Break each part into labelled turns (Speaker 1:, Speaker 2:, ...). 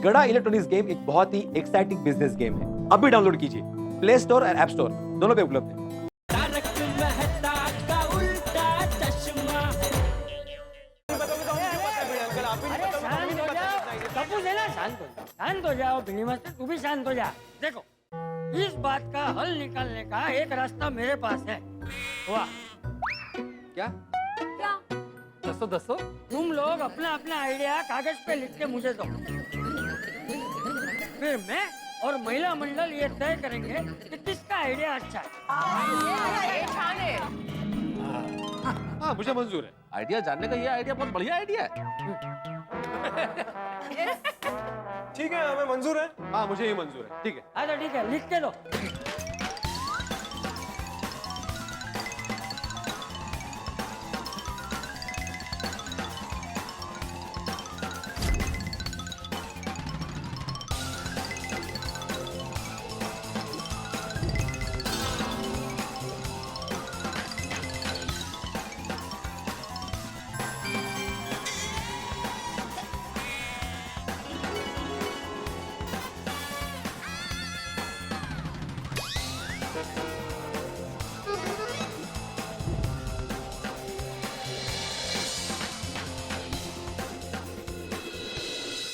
Speaker 1: गड़ा electronics game एक बहुत ही एक्साइटिंग बिजनेस गेम है। अभी डाउनलोड कीजिए, प्ले स्टोर और ऐप स्टोर दोनों पे उपलब्ध है।
Speaker 2: शांत हो जाओ भिनी मास्टर, तू भी शांत हो जा। देखो, इस बात का हल निकालने का एक रास्ता मेरे पास है। वाह,
Speaker 1: क्या?
Speaker 3: दसो दसो।
Speaker 2: तुम लोग अपना अपना आइडिया कागज पे लिख के मुझे दो, फिर मैं और महिला मंडल ये तय करेंगे कि किसका आइडिया अच्छा है।
Speaker 1: हाँ, मुझे मंजूर है।
Speaker 3: आइडिया जानने का ये आइडिया बहुत बढ़िया आइडिया है।
Speaker 1: ठीक है, हमें मंजूर है। हाँ, मुझे ये मंजूर है। ठीक है।
Speaker 2: अच्छा ठीक है, लिख के दो।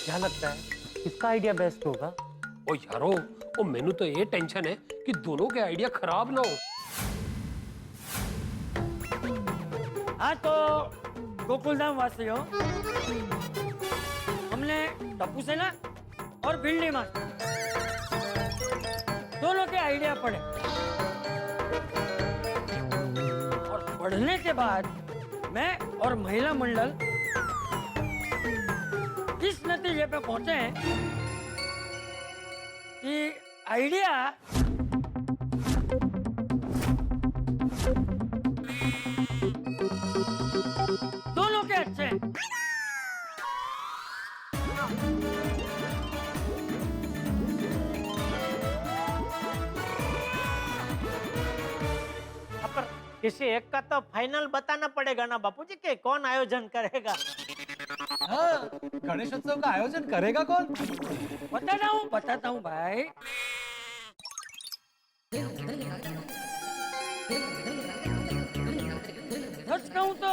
Speaker 4: क्या लगता है किसका आइडिया बेस्ट होगा?
Speaker 3: ओ यारो, ओ मेनू तो ये टेंशन है कि दोनों के आइडिया खराब ना हो।
Speaker 2: हाँ तो गोकुलधाम वासियों, हमने टप्पू सेना और भिंडी मास्टर दोनों के आइडिया पढ़े, और पढ़ने के बाद मैं और महिला मंडल इस नतीजे पे पहुंचे हैं कि आइडिया दोनों के अच्छे हैं।
Speaker 4: पर किसी एक का तो फाइनल बताना पड़ेगा ना बापूजी के कौन आयोजन करेगा?
Speaker 5: हाँ, गणेशोत्सव का आयोजन करेगा कौन?
Speaker 2: बताता हूँ भाई। सच कहूँ तो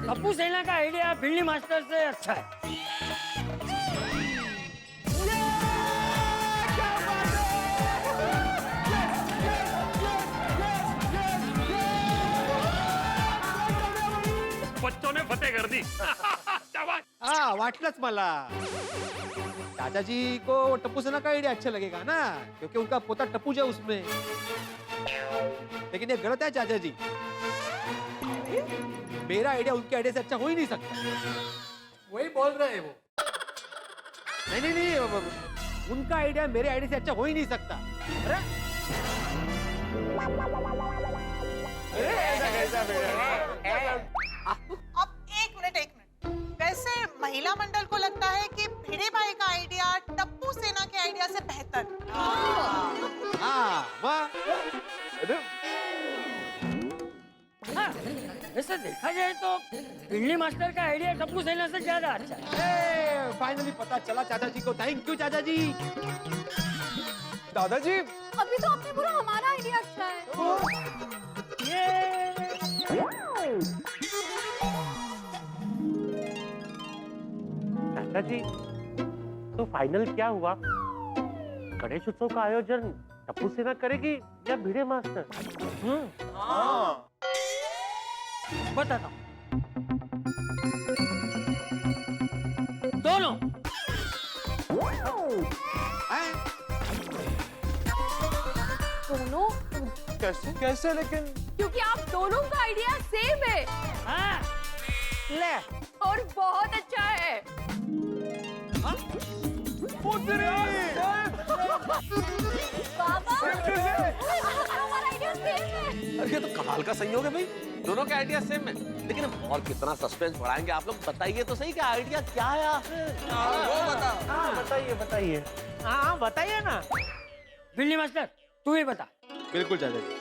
Speaker 2: टप्पू सेना का आइडिया भिंडी मास्टर से अच्छा है।
Speaker 3: बच्चों ने फतेह कर दी। शाबाश।
Speaker 1: हाँ, वाटलंच मला। चाचा जी को टप्पू सेना का आइडिया अच्छा लगेगा ना, क्योंकि उनका पोता टप्पू जो उसमें। लेकिन ये गलत है चाचा जी। मेरा आइडिया उनके आइडिया से अच्छा हो ही नहीं सकता।
Speaker 5: वही बोल रहे हैं वो।
Speaker 1: नहीं, उनका आइडिया मेरे आइडिया से अच्छा हो ही नहीं सकता। अरे ऐसा कैसा
Speaker 6: अब एक मिनट। वैसे महिला मंडल को लगता है कि भिड़े भाई का आइडिया टप्पू सेना के आइडिया से बेहतर।
Speaker 1: हाँ, वाह।
Speaker 2: हाँ, वैसे देखा जाए तो भिंडी मास्टर का आइडिया टप्पू सेना से ज्यादा अच्छा है।
Speaker 1: फाइनली पता चला चाचा जी को। थैंक यू चाचा जी।
Speaker 5: दादाजी,
Speaker 7: अभी तो आपने बोला हमारा आइडिया अच्छा है।
Speaker 4: चाचा जी, तो फाइनल क्या हुआ? गणेश उत्सव का आयोजन टप्पू सेना करेगी या भिड़े मास्टर?
Speaker 2: बताता हूँ। दोनों।
Speaker 7: दोनों?
Speaker 5: कैसे लेकिन?
Speaker 7: क्योंकि आप दोनों का आइडिया सेम है।
Speaker 2: हाँ,
Speaker 4: ले,
Speaker 7: और बहुत अच्छा है। बाबा, हमारा आइडिया सेम है।
Speaker 3: अरे ये तो कमाल का संयोग है भाई, दोनों के आइडिया सेम है। लेकिन अब और कितना सस्पेंस बढ़ाएंगे आप लोग, बताइए तो सही कि आइडिया क्या है आखिर।
Speaker 5: वो बता।
Speaker 4: हाँ बताइए। हाँ बताइए ना।
Speaker 2: भिंडी मास्टर, तू ही बता।
Speaker 1: बिल्कुल चाचा जी।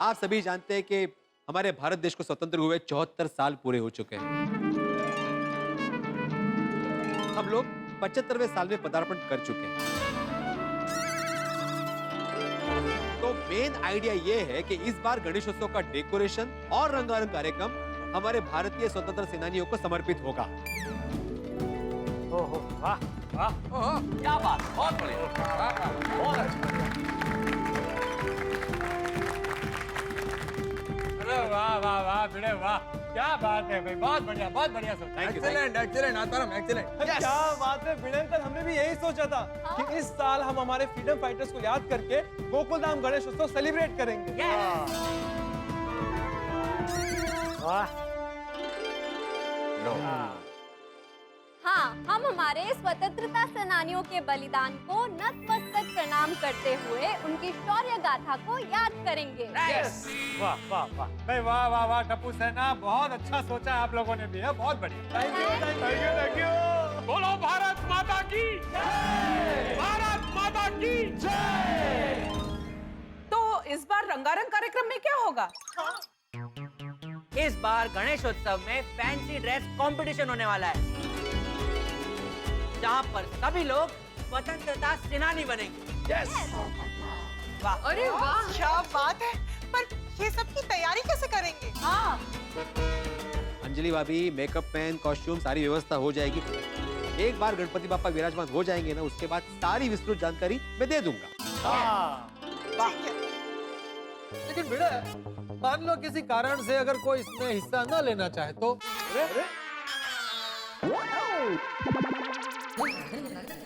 Speaker 1: आप सभी जानते हैं कि हमारे भारत देश को स्वतंत्र हुए 74 साल पूरे हो चुके हैं। हम लोग 75वें साल में पदार्पण कर चुके हैं। तो मेन आइडिया ये है कि इस बार गणेशोत्सव का डेकोरेशन और रंगारंग कार्यक्रम हमारे भारतीय स्वतंत्र सेनानियों को समर्पित होगा।
Speaker 4: ओहो वाह वाह
Speaker 3: क्या बात, बहुत बढ़िया, बहुत अच्छा।
Speaker 5: अरे वाह वाह वाह भिड़े वाह, क्या बात है भाई, बहुत बढ़िया सोचा।
Speaker 8: एक्सीलेंट एक्सीलेंट आताराम एक्सीलेंट। क्या बात है भिड़े अंकल, हमने भी यही सोचा था कि इस साल हम हमारे फ्रीडम फाइटर्स को याद करके गोकुलधाम गणेश उत्सव सेलिब्रेट करेंगे।
Speaker 4: वाह
Speaker 7: हाँ, हम हमारे स्वतंत्रता सेनानियों के बलिदान को नतमस्तक प्रणाम करते हुए उनकी शौर्य गाथा को याद करेंगे।
Speaker 5: वाह वाह वाह भाई, वाह वाह वाह टप्पू सेना, बहुत अच्छा सोचा आप लोगों ने भी है, बहुत बढ़िया।
Speaker 8: Thank you.
Speaker 5: बोलो भारत माता की जय, भारत माता की जय।
Speaker 6: तो इस बार रंगारंग कार्यक्रम में क्या होगा?
Speaker 9: इस बार गणेशोत्सव में फैंसी ड्रेस कंपटीशन होने वाला है, जहाँ पर सभी लोग स्वतंत्रता सेनानी बनेंगे।
Speaker 6: वाह, अरे वाह, क्या बात है। पर ये सब की तैयारी कैसे करेंगे? हाँ,
Speaker 1: अंजलि भाभी, मेकअप मैन, कॉस्ट्यूम, सारी व्यवस्था हो जाएगी। एक बार गणपति बापा विराजमान हो जाएंगे ना, उसके बाद सारी विस्तृत जानकारी मैं दे दूंगा।
Speaker 6: ठीक है।
Speaker 5: लेकिन भिड़े, मान लो किसी कारण से अगर कोई इसमें हिस्सा न लेना चाहे तो?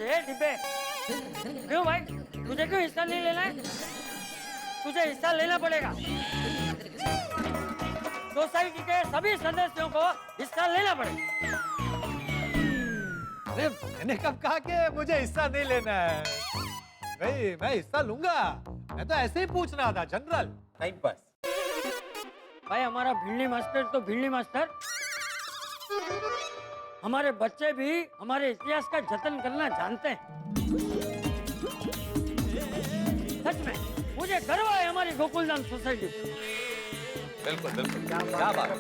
Speaker 2: ये डिब्बे, क्यों भाई, तुझे क्यों हिस्सा नहीं लेना है? तुझे हिस्सा लेना पड़ेगा। सोसाइटी के सभी सदस्यों को हिस्सा लेना पड़ेगा।
Speaker 5: अरे मैंने कब कहा कि मुझे हिस्सा नहीं लेना है? भाई मैं हिस्सा लूंगा, मैं तो ऐसे ही पूछ रहा था, जनरल टाइम पास।
Speaker 2: भाई हमारा भिंडी मास्टर तो भिंडी मास्टर, हमारे बच्चे भी हमारे इतिहास का जतन करना जानते हैं। सच में मुझे गर्व है हमारी गोकुलधाम सोसाइटी पे।
Speaker 3: बिल्कुल बिल्कुल, क्या बात।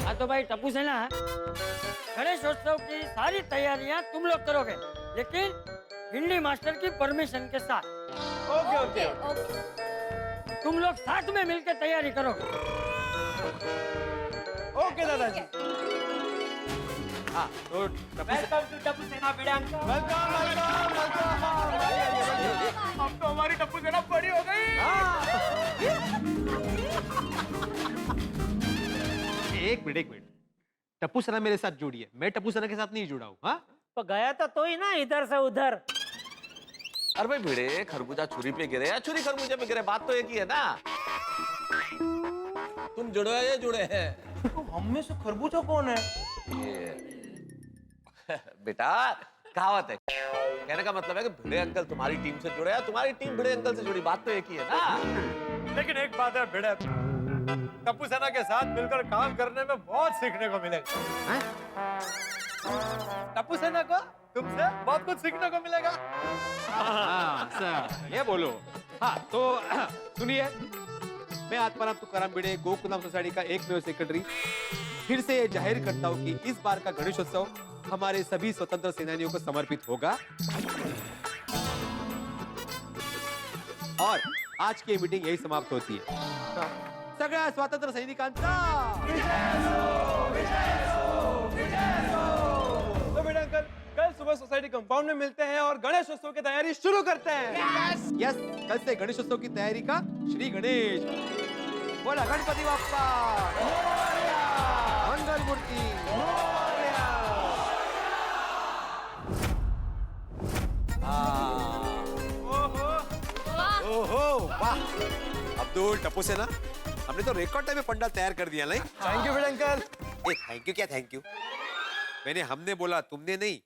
Speaker 2: हाँ तो भाई टप्पू सेना, गणेशोत्सव की सारी तैयारियां तुम लोग करोगे, लेकिन भिंडी मास्टर की परमिशन के साथ।
Speaker 8: ओके।
Speaker 2: तुम लोग साथ में मिलकर तैयारी करोगे।
Speaker 8: ओके दादाजी।
Speaker 1: हाँ, तो
Speaker 9: वेलकम टू टप्पू सेना भिड़े अंकल।
Speaker 8: वेलकम। अब तो हमारी टप्पू सेना बड़ी हो गई।
Speaker 1: एक मिनट, टप्पू सेना मेरे साथ जुड़ी है, मैं टप्पू सेना के साथ नहीं जुड़ा हूँ। हाँ,
Speaker 9: तो गया तो ही ना इधर से उधर।
Speaker 3: अरे भाई भिड़े, खरबूजा छुरी पे गिरे या छुरी खरबूजे पे गिरे, बात तो एक ही है ना।
Speaker 8: तुम जुड़े हैं या जुड़े हैं? तो हम में से खरबूजा कौन है?
Speaker 3: बेटा कहावत है, कहने का मतलब है कि भिड़े अंकल तुम्हारी टीम से जुड़े या तुम्हारी टीम भिड़े अंकल से जुड़ी, बात तो एक ही है ना।
Speaker 5: लेकिन एक बात है भिड़े, टप्पू सेना के साथ मिलकर काम करने में बहुत सीखने को मिलेगा। टप्पू सेना को तुमसे बहुत कुछ सीखने को मिलेगा।
Speaker 1: हाँ सर, ये बोलो। हाँ तो सुनिए, मैं आत्माराम तुकाराम भिड़े, गोकुलधाम सोसाइटी का एकमेव सेक्रेटरी, फिर से ये जाहिर करता हूँ कि इस बार का गणेशोत्सव हमारे सभी स्वतंत्र सेनानियों को समर्पित होगा। और आज की मीटिंग यही समाप्त होती है। सगळ्या स्वातंत्र्य सैनिकांचा
Speaker 8: तो बेटा अंकल, कल सुबह सोसाइटी कंपाउंड में मिलते हैं और गणेश उत्सव की तैयारी शुरू करते हैं।
Speaker 1: यस, कल से गणेशोत्सव की तैयारी का श्री गणेश। बोला गणपति बाप्पा मंगल मूर्ति। ओहो वाह, अब्दुल, टप्पू सेना, हमने तो रिकॉर्ड टाइम में पंडाल तैयार कर दिया। नहीं,
Speaker 8: थैंक यू बेटा अंकल।
Speaker 1: थैंक यू क्या थैंक यू, मैंने हमने बोला, तुमने नहीं।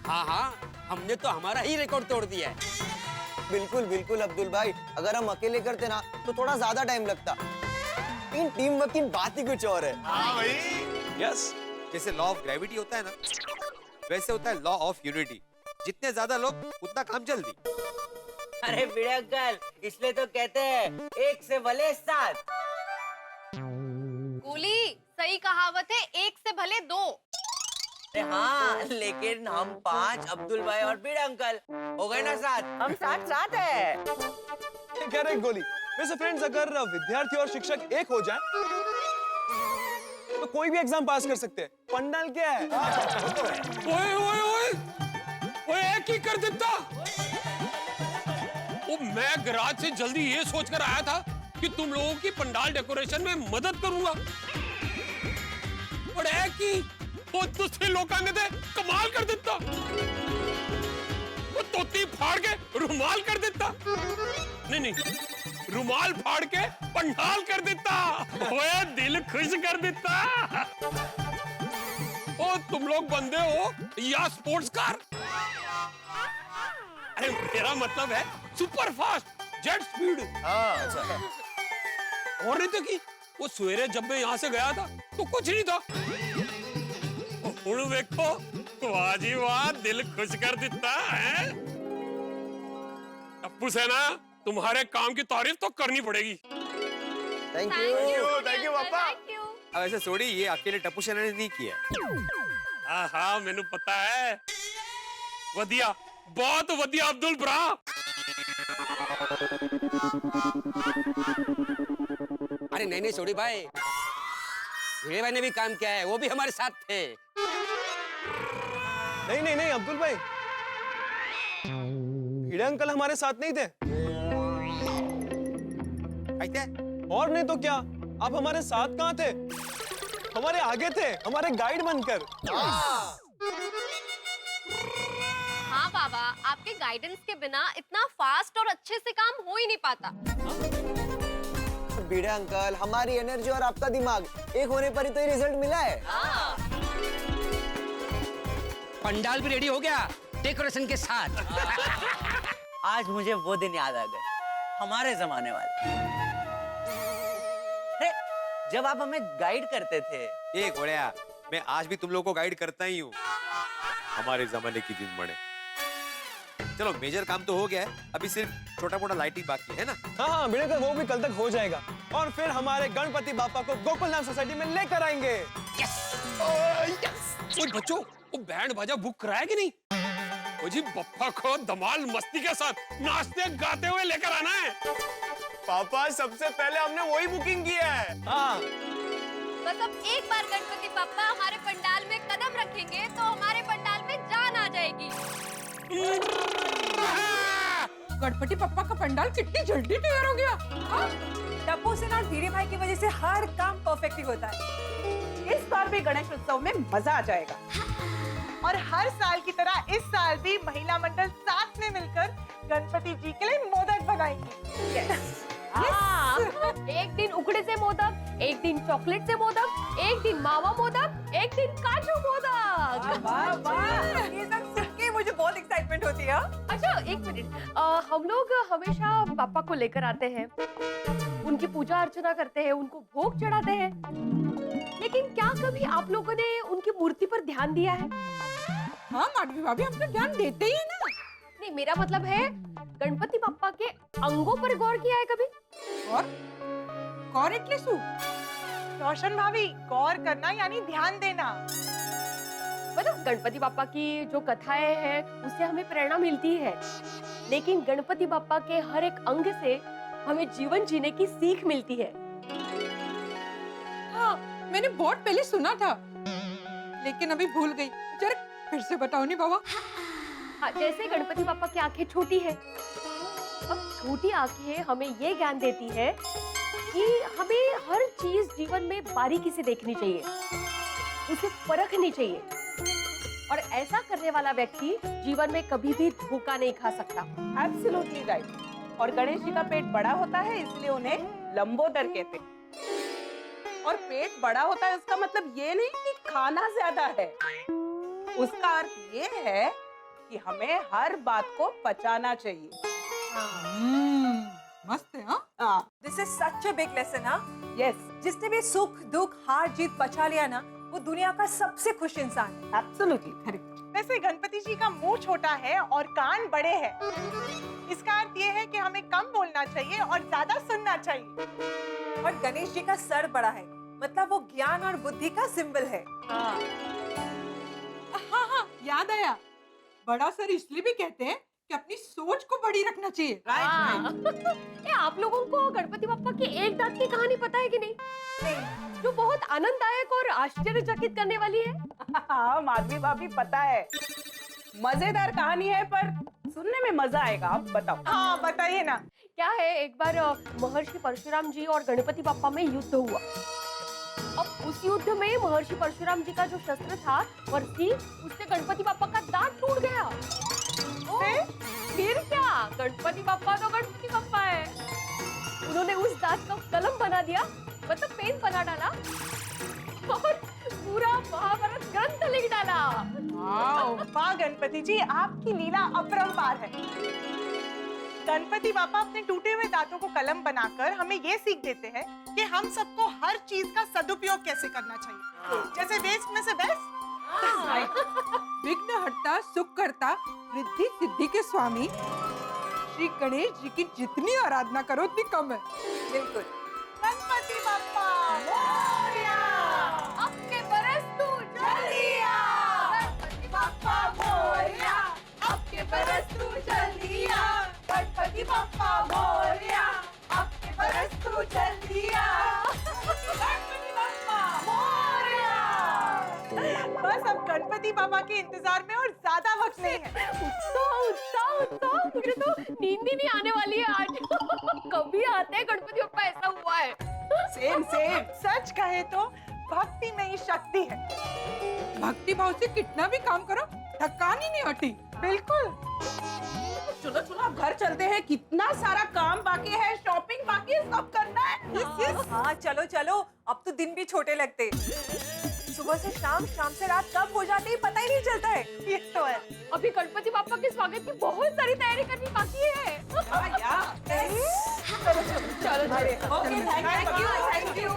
Speaker 10: हाँ, हमने तो हमारा ही रिकॉर्ड तोड़ दिया है।
Speaker 11: बिल्कुल बिल्कुल अब्दुल भाई, अगर हम अकेले करते ना तो थोड़ा ज्यादा टाइम लगता। इन टीम वर्क की बात ही कुछ और है।
Speaker 1: हाँ भाई, यस, जैसे लॉ ऑफ ग्रेविटी होता है ना, वैसे होता है लॉ ऑफ यूनिटी। जितने ज्यादा लोग उतना काम जल्दी।
Speaker 9: अरे भिड़े अंकल, इसलिए तो कहते हैं एक से भले 7।
Speaker 7: गोली, सही कहावत है, एक से भले 2।
Speaker 9: अरे हाँ, लेकिन हम 5, अब्दुल भाई और भिड़े अंकल हो गए ना 7। हम 7 है।
Speaker 8: करेक्ट गोली। वैसे फ्रेंड्स, अगर विद्यार्थी और शिक्षक एक हो जाए तो कोई भी एग्जाम पास कर सकते हैं। पंडाल क्या है?
Speaker 10: ओए ओए ओए ओए, एक ही कर देता। वो मैं गराज से जल्दी ये सोचकर आया था कि तुम लोगों की पंडाल डेकोरेशन में मदद करूंगा, और एक ही वो दूसरे लोग ने कमाल कर देता। वो तोती फाड़ के रुमाल कर देता। नहीं, रुमाल फाड़ के पंडाल कर देता। ओए दिल खुश कर देता। ओ तुम लोग बंदे हो या स्पोर्ट्स कार? अरे मेरा मतलब है सुपर फास्ट, जेट स्पीड। और नहीं तो कि वो सवेरे जब मैं यहाँ से गया था तो कुछ नहीं था। देखो, वाह जी वाह, दिल खुश कर देता है। टप्पू सेना, तुम्हारे काम की तारीफ तो करनी पड़ेगी।
Speaker 11: थैंक यू पापा।
Speaker 1: अब ऐसे सोड़ी, ये अकेले टप्पू सेना ने नहीं किया।
Speaker 10: हाँ, मैंने पता है। वधिया, बहुत वधिया अब्दुल ब्रा।
Speaker 12: अरे नहीं सोडी भाई, भिड़े भाई ने भी काम किया है, वो भी हमारे साथ थे।
Speaker 8: नहीं अब्दुल भाई, भिड़े अंकल हमारे साथ नहीं थे। और नहीं तो क्या, आप हमारे साथ कहाँ थे? हमारे आगे थे, हमारे गाइड बनकर।
Speaker 7: हाँ बाबा, आपके गाइडेंस के बिना इतना फास्ट और अच्छे से काम हो ही नहीं पाता।
Speaker 11: भिड़े अंकल, हमारी एनर्जी और आपका दिमाग एक होने पर ही तो ये रिजल्ट मिला है।
Speaker 12: पंडाल भी रेडी हो गया डेकोरेशन के साथ।
Speaker 9: आज मुझे वो दिन याद आ गए, हमारे जमाने वाले। अरे, जब आप हमें गाइड करते थे।
Speaker 1: ये घोड़िया, मैं आज भी तुम लोगों को गाइड करता ही हूँ। हमारे जमाने की दिन बने। चलो, मेजर काम तो हो गया है, अभी सिर्फ छोटा मोटा लाइटिंग बाकी है ना।
Speaker 8: हाँ, भिड़े अंकल, वो भी कल तक हो जाएगा। और फिर हमारे गणपति बापा को गोकुल धाम सोसाइटी में लेकर आएंगे।
Speaker 10: ओए बच्चों, वो बैंड बाजा बुक कराया कि नहीं? वो जी बप्पा को धमाल मस्ती के साथ नाचते गाते हुए लेकर आना है।
Speaker 8: पापा, सबसे पहले हमने वही बुकिंग किया है। हाँ।
Speaker 7: बस अब एक बार गणपति पापा हमारे पंडाल में कदम रखेंगे तो हमारे पंडाल में जान आ जाएगी।
Speaker 13: गणपति पप्पा का पंडाल कितनी जल्दी तैयार हो गया। टप्पू सेना और भिड़े भाई की वजह से हर काम परफेक्ट होता है।
Speaker 6: इस बार भी गणेश उत्सव में मजा आ जाएगा। और हर साल की तरह इस साल भी महिला मंडल साथ में मिलकर गणपति जी के लिए मोदक बनाएंगे।
Speaker 7: एक दिन उखड़े से मोदक, एक दिन चॉकलेट से मोदक, एक दिन मावा मोदक, एक दिन काजू मोदक।
Speaker 13: वाह वाह, ये सब सुन के मुझे बहुत एक्साइटमेंट होती है।
Speaker 7: अच्छा एक मिनट, हम लोग हमेशा पापा को लेकर आते हैं, उनकी पूजा अर्चना करते हैं, उनको भोग चढ़ाते हैं, लेकिन क्या कभी आप लोगों ने उनकी मूर्ति पर ध्यान दिया है?
Speaker 13: हाँ माधवी भाभी, हम तो ध्यान देते ही है ना।
Speaker 7: नहीं, मेरा मतलब है गणपति पापा के अंगों पर गौर किया है कभी?
Speaker 13: गौर इतने सु?
Speaker 6: रोशन भाभी, गौर करना यानी ध्यान देना।
Speaker 7: मतलब गणपति पापा की जो कथाएं हैं उससे हमें प्रेरणा मिलती है, लेकिन गणपति पापा के हर एक अंग से हमें जीवन जीने की सीख मिलती है।
Speaker 13: हाँ, मैंने बहुत पहले सुना था, लेकिन अभी भूल गई। जरा फिर से बताओ नहीं बाबा।
Speaker 7: हाँ, जैसे गणपति पापा की आंखें छोटी है, अब छोटी आंखें हमें ये ज्ञान देती है कि हमें हर चीज जीवन में बारीकी से देखनी चाहिए, उसे परखनी चाहिए, और ऐसा करने वाला व्यक्ति जीवन में कभी भी धोखा नहीं खा सकता।
Speaker 6: Absolutely right. और गणेश जी का पेट बड़ा होता है, इसलिए उन्हें लंबोदर कहते हैं। और पेट बड़ा होता है उसका मतलब ये नहीं कि खाना ज्यादा है, उसका अर्थ ये है कि हमें हर बात को पचाना चाहिए।
Speaker 13: मस्त है। हाँ, this is such a big lesson. हाँ,
Speaker 6: यस।
Speaker 13: जिसने भी सुख दुख हार जीत पचा लिया ना, वो दुनिया का सबसे खुश इंसान है।
Speaker 6: Absolutely correct. वैसे गणपति जी का मुंह छोटा है और कान बड़े हैं,
Speaker 13: इसका अर्थ ये है कि हमें कम बोलना चाहिए और ज्यादा सुनना चाहिए। और गणेश जी का सर बड़ा है, मतलब वो ज्ञान और बुद्धि का सिंबल है। हाँ हाँ, याद आया, बड़ा सर इसलिए भी कहते हैं कि अपनी सोच को बड़ी रखना चाहिए।
Speaker 7: ए, आप लोगों को गणपति बप्पा की एक दांत की कहानी पता है कि नहीं? जो बहुत आनंददायक और आश्चर्यचकित करने वाली है।
Speaker 6: हाँ माधवी भाभी पता है, मजेदार कहानी है पर सुनने में मजा आएगा। आप बताओ।
Speaker 13: हाँ बताइए ना।
Speaker 7: क्या है, एक बार महर्षि परशुराम जी और गणपति बप्पा में युद्ध हुआ। अब उस युद्ध में महर्षि परशुराम जी का जो शस्त्र था वर्षी, उससे गणपति बप्पा का दांत टूट गया। फिर क्या, गणपति बप्पा तो गणपति बप्पा है। उन्होंने उस दांत का कलम बना दिया, मतलब पेन बना डाला और पूरा महाभारत ग्रंथ लिख डाला।
Speaker 13: वाह गणपति जी, आपकी लीला अपरंपार है। गणपति बापा अपने टूटे हुए दांतों को कलम बनाकर हमें ये सीख देते हैं कि हम सबको हर चीज का सदुपयोग कैसे करना चाहिए। जैसे वेस्ट में से बेस्ट। विघ्न हटता, सुख करता, रिद्धि सिद्धि के स्वामी श्री गणेश जी की जितनी आराधना करो उतनी कम है। बिल्कुल। गणपति बाप्पा मोरया,
Speaker 7: आपके बरस तू जल्दिया।
Speaker 13: गणपति बाप्पा मोरया, आपके बरस तू जल्दिया। गणपति बाप्पा मोरया, आपके बरस तू जल्दिया। गणपति बाप्पा मोरया। बस अब गणपति बाबा के इंतजार में और ज्यादा वक्त नहीं है।
Speaker 7: उत्साह उत्साह उत्साह, मुझे तो नींद ही नहीं आने वाली है आज। कभी आते हैं गणपति बप्पा, ऐसा हुआ है।
Speaker 13: Same same. सच कहे तो भक्ति में ही शक्ति है। भक्ति भाव से कितना भी काम करो, थकान ही नहीं होती। बिल्कुल।
Speaker 6: चलो चलो अब घर चलते हैं, कितना सारा काम बाकी है, शॉपिंग बाकी है, सब करना है।
Speaker 13: हाँ चलो चलो, अब तो दिन भी छोटे लगते। सुबह से शाम, शाम से रात कब हो जाती है पता ही नहीं चलता है। ये तो है।
Speaker 7: अभी गणपति बप्पा के स्वागत की बहुत सारी तैयारी करनी बाकी है।
Speaker 13: Thank you.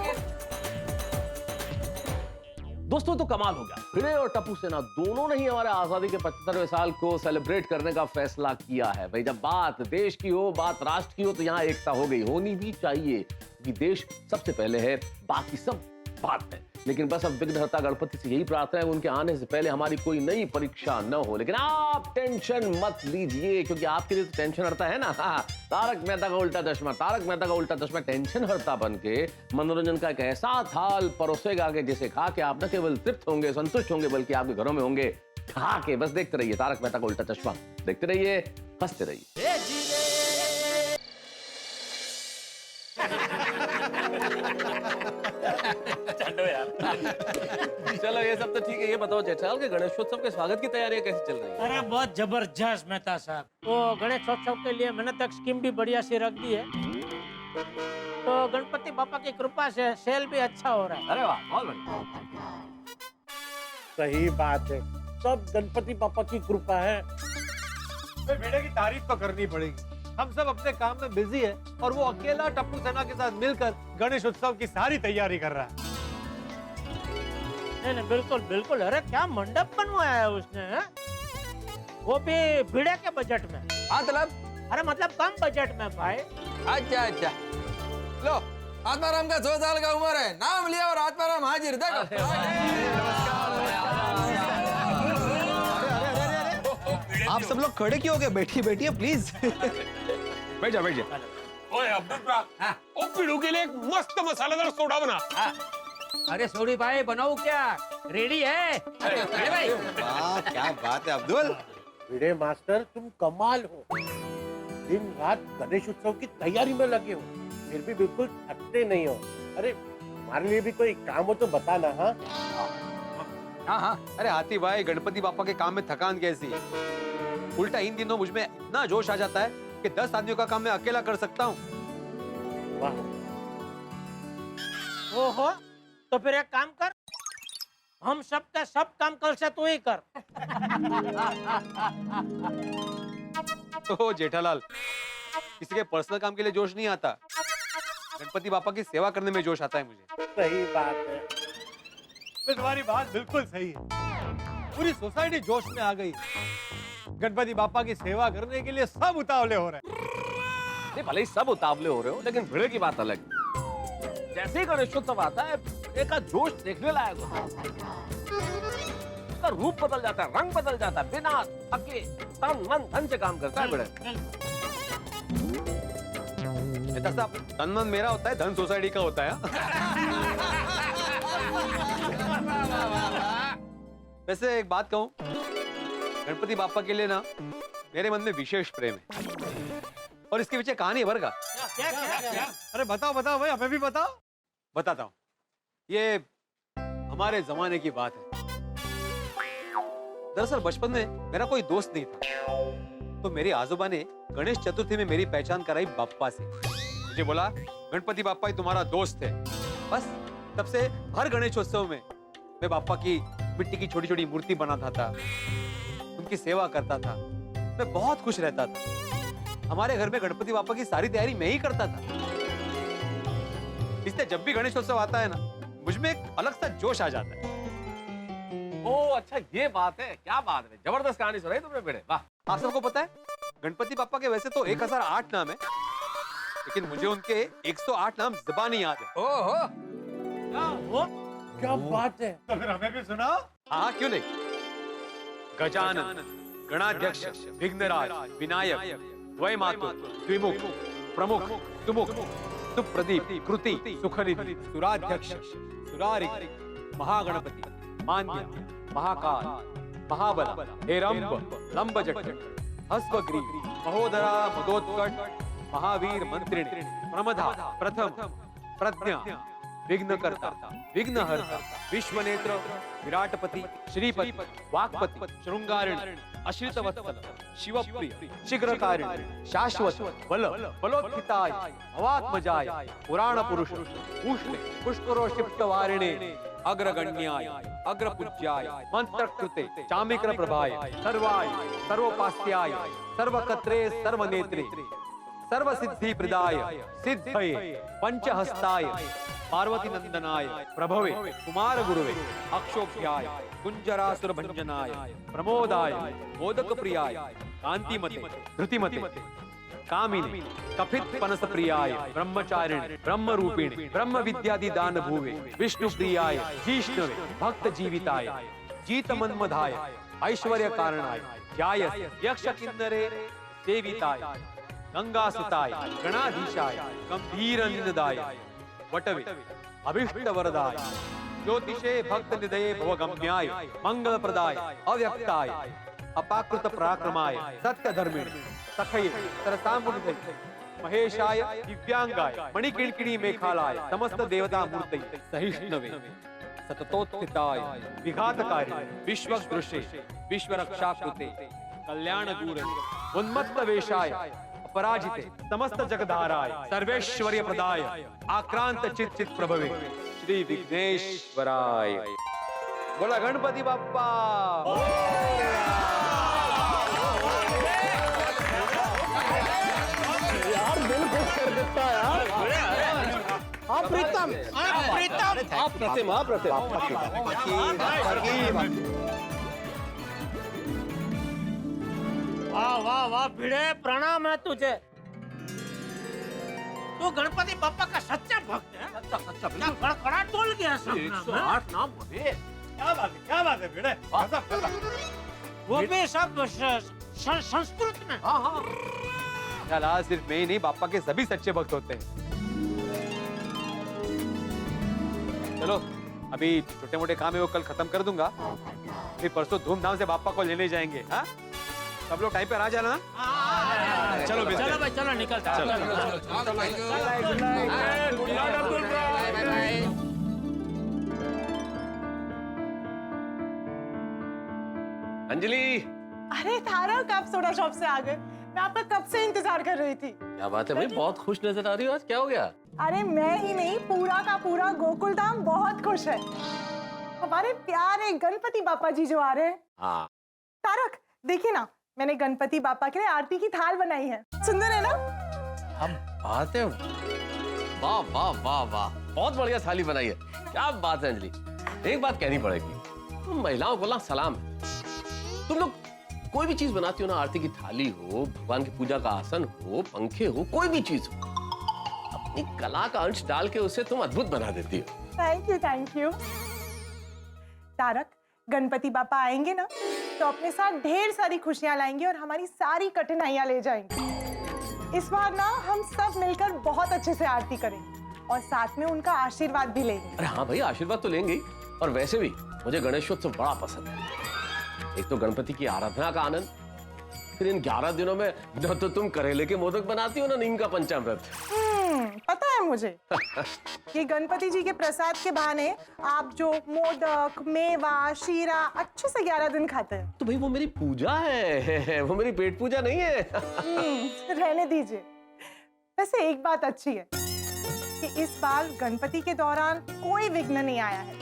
Speaker 3: दोस्तों तो कमाल हो गया, भिड़े और टप्पू सेना दोनों ने ही हमारे आजादी के 75वें साल को सेलिब्रेट करने का फैसला किया है। भाई जब बात देश की हो, बात राष्ट्र की हो, तो यहाँ एकता हो गई, होनी भी चाहिए कि देश सबसे पहले है, बाकी सब बात है। लेकिन बस अब विघ्नहर्ता गणपति से यही प्रार्थना है उनके आने से पहले हमारी कोई नई परीक्षा न हो। लेकिन आप टेंशन मत लीजिए, क्योंकि आपके लिए तो टेंशन हरता है ना। तारक मेहता का उल्टा चश्मा, तारक मेहता का उल्टा चश्मा टेंशन हरता बन के मनोरंजन का एक ऐसा थाल परोसेगा कि जिसे खा के आप न केवल तृप्त होंगे, संतुष्ट होंगे, बल्कि आपके घरों में होंगे खा के। बस देखते रहिए तारक मेहता का उल्टा चश्मा, देखते रहिए, हंसते रहिए। चलो ये सब तो ठीक है, ये बताओ जेठालाल के गणेशोत्सव के स्वागत की तैयारियां कैसी चल रही है?
Speaker 2: अरे बहुत जबरदस्त मेहता साहब, वो गणेशोत्सव के लिए मैंने तक स्कीम भी बढ़िया सी रख दी है, तो गणपति बापा की कृपा से सेल भी अच्छा हो रहा है।
Speaker 3: अरे वाह, बहुत बढ़िया।
Speaker 4: सही बात है, सब गणपति बापा की कृपा है।
Speaker 5: बेटे की तारीफ तो करनी पड़ेगी, हम सब अपने काम में बिजी है और वो अकेला टप्पू सेना के साथ मिलकर गणेश उत्सव की सारी तैयारी कर रहा है।
Speaker 2: नहीं बिल्कुल बिल्कुल। अरे क्या मंडप बनवाया है उसने, है? वो भी भिड़े के बजट में।
Speaker 12: मतलब?
Speaker 2: अरे मतलब कम बजट में भाई।
Speaker 12: अच्छा अच्छा, लो आत्माराम का 100 साल का उम्र है, नाम लिया और आत्माराम हाजिर। देखो
Speaker 11: आप सब लोग खड़े क्यों हो गए? बैठिए बैठिए प्लीज।
Speaker 10: बैठ जा बैठ जा। ओए अब्दुल ओ पिड़ू के लिए एक मस्त मसालेदार सोडा बना।
Speaker 12: अरे सोडी भाई बनाओ क्या, रेडी है? अरे भाई
Speaker 11: वाह क्या बात है अब्दुल।
Speaker 4: भिड़े मास्टर तुम कमाल हो, दिन रात गणेश उत्सव की तैयारी में लगे हो, फिर भी बिल्कुल थकते नहीं हो। अरे हमारे लिए भी कोई काम हो तो बताना। हाँ
Speaker 1: हाँ हाँ, अरे हाथी भाई गणपति बापा के काम में थकान कैसी? उल्टा इन दिनों मुझ में इतना जोश आ जाता है कि 10 आदमियों का काम मैं अकेला कर सकता हूँ।
Speaker 4: वाह।
Speaker 2: ओहो, तो फिर एक काम कर, हम सब का सब काम कल से तू ही कर।
Speaker 1: तो जेठालाल, किसी के पर्सनल काम के लिए जोश नहीं आता, गणपति बापा की सेवा करने में जोश आता है मुझे।
Speaker 4: सही बात है।
Speaker 5: तुम्हारी बात बिल्कुल सही है, पूरी सोसाइटी जोश में आ गई। गणपति बापा की सेवा करने के लिए सब उतावले हो रहे हैं।
Speaker 3: नहीं, भले ही सब उतावले हो रहे हो, लेकिन भिड़े की बात अलग है। जैसे ही गणेशोत्सव आता है, भिड़े का जोश देखने लायक होता है। उसका रूप बदल जाता है, रंग बदल जाता है, बिना थके तन मन धन से काम करता है भिड़े।
Speaker 1: नेता साहब, तन मन मेरा होता है, धन सोसाइटी का होता है। वैसे एक बात कहूं, गणपति बापा के लिए ना मेरे मन में विशेष प्रेम है, और इसके पीछे कहानी है वर्गा।
Speaker 5: अरे बताओ बताओ भाई, हमें भी बताओ।
Speaker 1: बताता हूं। ये हमारे जमाने की बात है। दरअसल बचपन में मेरा कोई दोस्त नहीं था, तो मेरे आजोबा ने गणेश चतुर्थी में मेरी पहचान कराई बाप्पा से। मुझे बोला, गणपति बाप्पा ही तुम्हारा दोस्त है। बस तब से हर गणेशोत्सव में मैं बाप्पा की मिट्टी की छोटी छोटी मूर्ति बनाता था, उनकी सेवा करता था। मैं बहुत खुश रहता था। हमारे घर में गणपति बाप्पा की सारी तैयारी मैं ही करता था। इसलिए जब भी गणेशोत्सव आता है ना, मुझ में एक अलग सा जोश आ जाता है।
Speaker 3: ओह अच्छा, ये बात है, क्या बात है, जबरदस्त कहानी सुनाई तुमने भिड़े, वाह।
Speaker 1: आप सबको पता है, गणपति बाप्पा के वैसे तो 1008 नाम है, लेकिन मुझे उनके 108 नाम ज़बानी याद है।
Speaker 12: ओहो,
Speaker 4: क्या बात है।
Speaker 5: तो फिर हमें भी सुनाओ।
Speaker 1: हाँ, क्यों नहीं। गजानन, गणाध्यक्ष, विघ्नराज, विनायक, द्वैमातु, द्विमुख, प्रमुख, सुमुख, सुप्रदीप, कृति, सुखनिधि, सुराध्यक्ष, सुरारिक, महागणपति, मान्य, महाकाल, महाबल, हेरंब, लंबजट, हस्वग्रीव, महोदरा, मदोत्कट, महावीर मंत्रिणी, प्रमदा, प्रथम, प्रज्ञा, विघ्नकर्ता, विघ्नहर्ता, विश्वनेत्र, विराटपति, श्रीपति, वाक्पति, शृंगारिणी, अश्रितवत्सल, शिवप्रिय, शीघ्रकारिणी, शाश्वत, बल, बलोत्थिताय, भवात्मजाय, पुराण पुरुष, उष्णे, पुष्करोषिप्तवारिणे, अग्रगण्याय, अग्रपूज्याय, मंत्रकृते, चामिक्र प्रभाय, सर्वाय, सर्वोपास्याय, सर्वकत्रे, सर्वनेत्रे, सर्वसिद्धि प्रदाय, सिद्धये, पंचहस्ताय, पार्वती नंदनाय, प्रभवे, कुमार गुरुवे, अक्षोभ्याय, कुंजरासुर भंजनाय, प्रमोदाय, मोदक प्रियाय, कांतिमते, धृतिमते, कामिनी, कपित पनस प्रियाय, ब्रह्मचारिणी, ब्रह्म रूपिणी, ब्रह्म विद्यादि दान भुवे, विष्णु प्रियाय, जिष्णवे, भक्त जीविताय, जीत मन्मधाय, ऐश्वर्य कारणाय, जायस, यक्ष किन्नरे, सेविताय, गंगासुताय, गणाधीशाय, गंभीर निनदाय, वटवे, अभिष्ट वरदाय, ज्योतिषे भक्त निधये भवगम्याय, मंगल प्रदाय, अव्यक्ताय, अपाकृत पराक्रमाय, सत्य धर्मिणी, सखये, सरसामुनिधये, महेशाय, दिव्यांगाय, मणिकिणकिणी मेखालाय, समस्त देवता मूर्तये, सहिष्णवे, सततोत्थिताय, विघातकारिणे, विश्वदृशे, विश्वरक्षाकृते, कल्याण दूरे, उन्मत्त वेशाय, पराजिते, समस्त जगधाराय, सर्वेश्वर्य प्रदाय, आक्रांत चित चित प्रभवे, श्री विघ्नेश्वराय। बोला गणपति बाप्पा।
Speaker 4: यार दिल खुश कर देता है यार।
Speaker 3: प्रीतम, अप्रतिम, अप्रतिम।
Speaker 2: वाह वाह वाह भिड़े, प्रणाम है तुझे। तू गणपति बापा का सच्चा भक्त है।
Speaker 3: सच्चा
Speaker 2: क्या कड़कड़ाहट बोल गया सब नाम,
Speaker 3: 108 नाम बोले।
Speaker 5: क्या बात है भिड़े।
Speaker 2: वो भी सब संस्कृत में।
Speaker 3: हाँ हाँ,
Speaker 1: फिलहाल सिर्फ मैं ही नहीं, बाप्पा के सभी सच्चे भक्त होते हैं। चलो, अभी छोटे मोटे काम है वो कल खत्म कर दूंगा, फिर परसों धूमधाम से बाप्पा को लेने जाएंगे। हाँ, सब लोग टाइम पे आ जाना। चलो
Speaker 2: चलो भाई, चलो निकलते हैं।
Speaker 3: अंजलि,
Speaker 13: अरे तारक, आप सोडा शॉप से आ गए। मैं आपका कब से इंतजार कर रही थी।
Speaker 3: क्या बात है भाई, बहुत खुश नजर आ रही हो आज, क्या हो गया?
Speaker 13: अरे मैं ही नहीं, पूरा का पूरा गोकुल धाम बहुत खुश है। हमारे प्यारे गणपति बापा जी जो आ रहे हैं।
Speaker 3: हाँ।
Speaker 13: तारक देखिए ना, मैंने गणपति बापा के लिए आरती की थाल बनाई है। सुंदर है ना?
Speaker 3: अब बात है, वाह वाह वाह वाह, बहुत बढ़िया थाली बनाई है। क्या बात है अंजलि, एक बात कहनी पड़ेगी, तुम महिलाओं को ना सलाम है। तुम लोग कोई भी चीज बनाती हो ना, आरती की थाली हो, भगवान की पूजा का आसन हो, पंखे हो, कोई भी चीज हो, अपनी कला का अंश डाल के उसे तुम अद्भुत बना देती हो।
Speaker 14: Thank you. तारक, गणपति बापा आएंगे ना तो अपने साथ ढेर सारी खुशियां लाएंगे और हमारी सारी कठिनाइयां ले जाएंगे। इस बार ना हम सब मिलकर बहुत अच्छे से आरती करेंगे और साथ में उनका आशीर्वाद भी लेंगे।
Speaker 3: अरे हाँ भाई, आशीर्वाद तो लेंगे ही, और वैसे भी मुझे गणेशोत्सव बड़ा पसंद है। एक तो गणपति की आराधना का आनंद, फिर इन 11 दिनों में जो तो तुम करेले के मोदक बनाती हो ना, नीम का पंचामृत।
Speaker 14: पता है मुझे कि गणपति जी के प्रसाद के बहाने आप जो मोदक, मेवा, शीरा अच्छे से 11 दिन खाते हैं।
Speaker 3: तो भाई वो मेरी पूजा है, वो मेरी पेट पूजा नहीं है।
Speaker 14: रहने दीजिए। वैसे एक बात अच्छी है कि इस बार गणपति के दौरान कोई विघ्न नहीं आया है,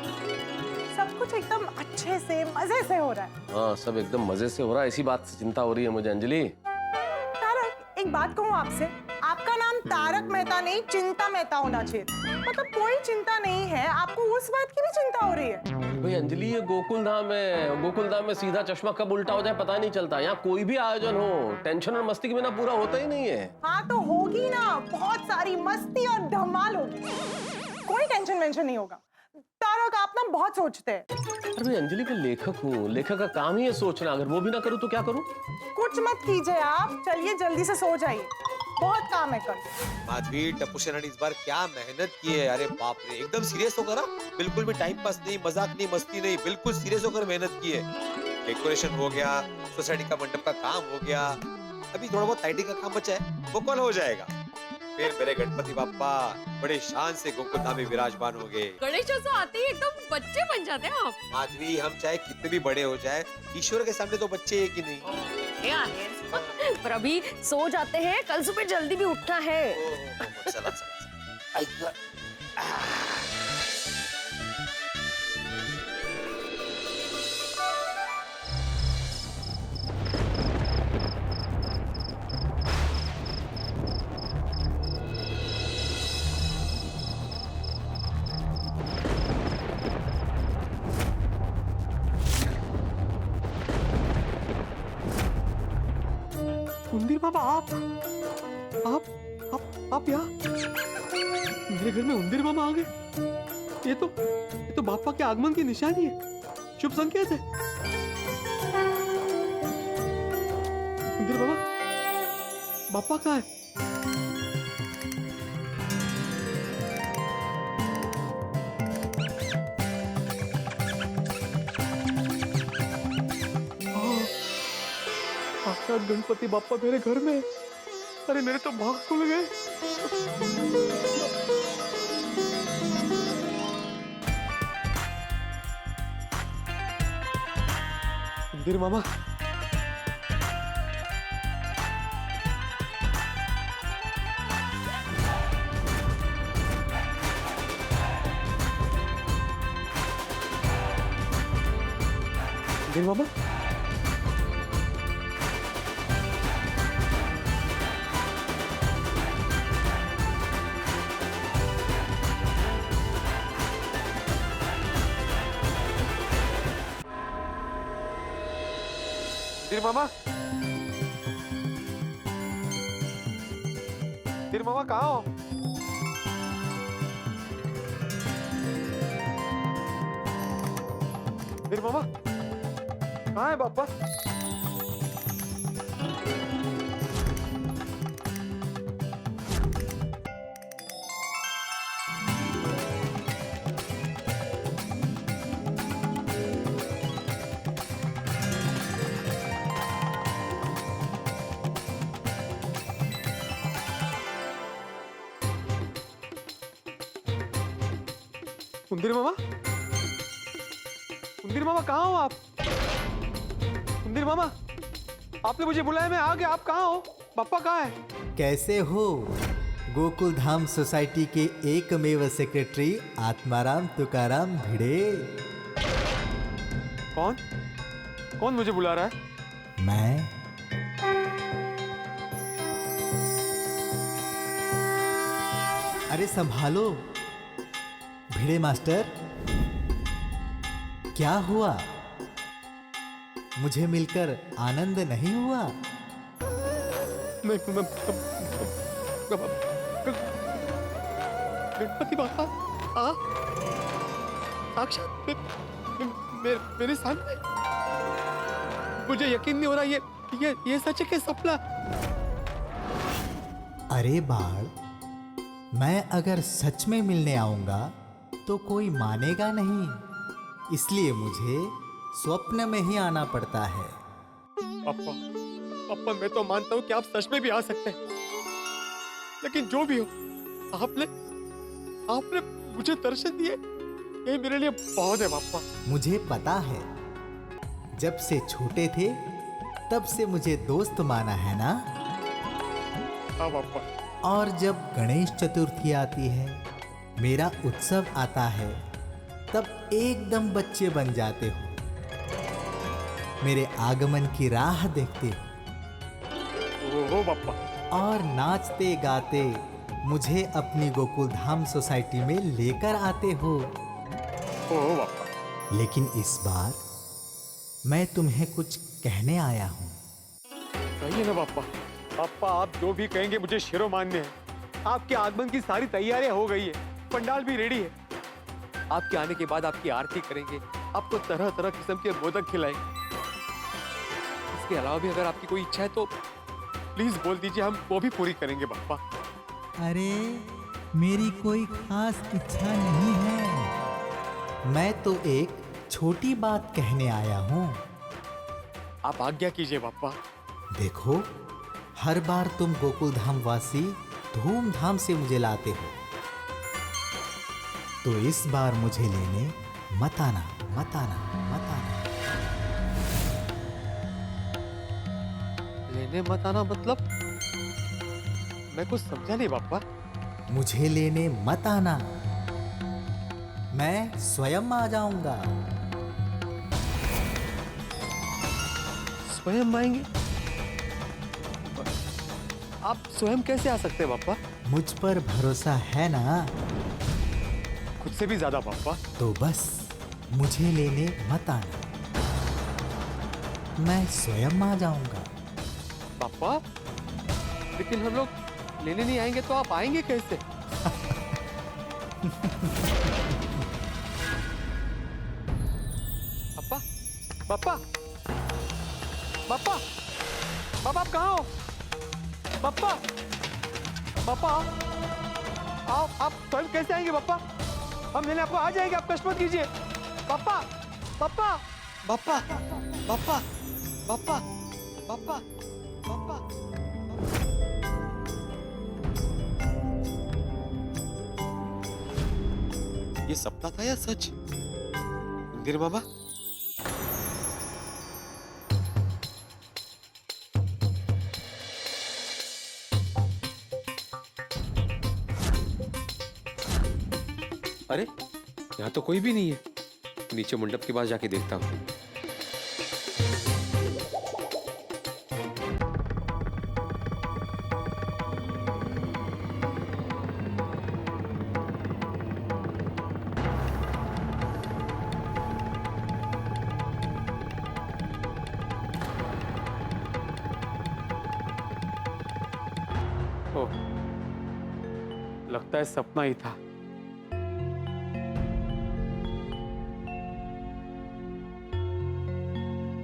Speaker 14: सब कुछ एकदम अच्छे से मजे से हो रहा है।
Speaker 3: हाँ, सब एकदम मजे से हो रहा है, इसी बात से चिंता हो रही है मुझे अंजलि।
Speaker 14: तारक, एक बात कहूँ आपसे, आपका नाम तारक मेहता नहीं, चिंता मेहता होना चाहिए। मतलब कोई चिंता नहीं है, आपको उस बात की भी चिंता हो रही है।
Speaker 3: भाई अंजलि, ये गोकुल धाम है, गोकुल धाम में सीधा चश्मा कब उल्टा हो जाए पता नहीं चलता। यहाँ कोई भी आयोजन हो, टेंशन और मस्ती के बिना पूरा होता ही नहीं है।
Speaker 14: हाँ तो होगी ना, बहुत सारी मस्ती और धमाल होगी, कोई टेंशन वेंशन नहीं होगा। तारक, आप ना बहुत सोचते हैं।
Speaker 3: अरे अंजलि, का लेखक हूँ, लेखक का काम ही है सोचना, अगर वो भी ना करूँ तो क्या करूँ?
Speaker 14: कुछ मत कीजिए आप, चलिए जल्दी से सो जाइए, बहुत काम है कल।
Speaker 1: माधवी, टप्पू सेना ने इस बार क्या मेहनत की है, अरे बाप रे, एकदम सीरियस होकर, बिल्कुल भी टाइम पास नहीं, मजाक नहीं, मस्ती नहीं, बिल्कुल सीरियस होकर मेहनत की है। डेकोरेशन हो गया, सोसाइटी का मंडप का काम हो गया, अभी थोड़ा बहुत लाइटिंग का काम बचा है, वो कल हो जाएगा। फिर मेरे गणपति बाप्पा बड़े शान से गोकुल धाम में विराजमान होंगे।
Speaker 7: गणेशोत्सव आते ही एकदम बच्चे बन जाते हैं आप।
Speaker 1: माधवी, हम चाहे कितने भी बड़े हो जाए, ईश्वर के सामने तो बच्चे एक ही नहीं।
Speaker 7: पर अभी सो जाते हैं, कल सुबह जल्दी भी उठना है।
Speaker 1: चला।
Speaker 5: उंदीर बाबा, आप यहाँ? मेरे घर में उंदीर मामा आ गए। ये तो बापा के आगमन की निशानी है, शुभ संकेत है। उंदीर बाबा, बापा कहाँ है? गणपति बापा मेरे घर में, अरे मेरे तो भाग खुल गए। उंदीर मामा, उंदीर मामा, मामा, मामा कहाँ हो? मामा कहाँ है पापा? उंदीर मामा कहाँ हो आप? उंदीर मामा, आपने मुझे बुलाया, मैं आ गया, आप कहाँ हो? पापा कहाँ है?
Speaker 15: कैसे हो? गोकुल धाम सोसाइटी के एकमेव सेक्रेटरी आत्माराम तुकाराम भिड़े।
Speaker 5: कौन मुझे बुला रहा है?
Speaker 15: मैं। अरे संभालो भिड़े मास्टर, क्या हुआ? मुझे मिलकर आनंद नहीं हुआ?
Speaker 1: गणपति बापा साक्षात मेरे सामने। मुझे यकीन नहीं हो रहा ये सच है कि सपना।
Speaker 15: अरे बाळ, मैं अगर सच में मिलने आऊंगा तो कोई मानेगा नहीं, इसलिए मुझे स्वप्न में ही आना पड़ता है।
Speaker 1: पापा मैं तो मानता हूँ कि आप सच में भी आ सकते हैं, लेकिन जो भी हो आपने मुझे दर्शन दिए, ये मेरे लिए बहुत है पापा।
Speaker 15: मुझे पता है, जब से छोटे थे तब से मुझे दोस्त माना है ना?
Speaker 1: हाँ पापा।
Speaker 15: और जब गणेश चतुर्थी आती है, मेरा उत्सव आता है, तब एकदम बच्चे बन जाते हो, मेरे आगमन की राह देखते हो।
Speaker 1: ओ पापा।
Speaker 15: और नाचते गाते मुझे अपनी गोकुल धाम सोसाइटी में लेकर आते हो।
Speaker 1: ओ पापा।
Speaker 15: लेकिन इस बार मैं तुम्हें कुछ कहने आया हूँ।
Speaker 1: कहिए ना पापा। पापा आप जो भी कहेंगे मुझे शिरो मानने हैं। आपके आगमन की सारी तैयारियां हो गई है, पंडाल भी रेडी है। आपके आने के बाद आपकी आरती करेंगे, आपको तरह तरह किस्म के मोदक खिलाएंगे। इसके अलावा भी अगर आपकी कोई इच्छा है तो प्लीज बोल दीजिए, हम वो भी पूरी करेंगे पापा।
Speaker 15: अरे मेरी कोई खास इच्छा नहीं है, मैं तो एक छोटी बात कहने आया हूँ।
Speaker 1: आप आज्ञा कीजिए पापा।
Speaker 15: देखो, हर बार तुम गोकुल धाम वासी धूमधाम से मुझे लाते हो, तो इस बार मुझे लेने मत आना, मत आना, मत आना।
Speaker 1: लेने मत आना मतलब? मैं कुछ समझा नहीं पापा।
Speaker 15: मुझे लेने मत आना, मैं स्वयं आ जाऊंगा।
Speaker 1: स्वयं आएंगे? आप स्वयं कैसे आ सकते हैं पापा?
Speaker 15: मुझ पर भरोसा है ना?
Speaker 1: खुद से भी ज्यादा पापा।
Speaker 15: तो बस मुझे लेने मत आना, मैं स्वयं आ जाऊंगा।
Speaker 1: पापा, लेकिन हम लोग लेने नहीं आएंगे तो आप आएंगे कैसे? पापा, पापा, पापा, पापा आप कहाँ हो? पापा, पापा, आप स्वयं कैसे आएंगे पापा? हम लेने आपको आ जाएंगे, आप कष्ट मत कीजिए। पापा, पापा, पापा, पापा, पापा, पापा, पापा। ये सपना था या सच? इंदिर मामा, अरे यहाँ तो कोई भी नहीं है। नीचे मंडप के पास जाके देखता हूँ। ओह, लगता है सपना ही था।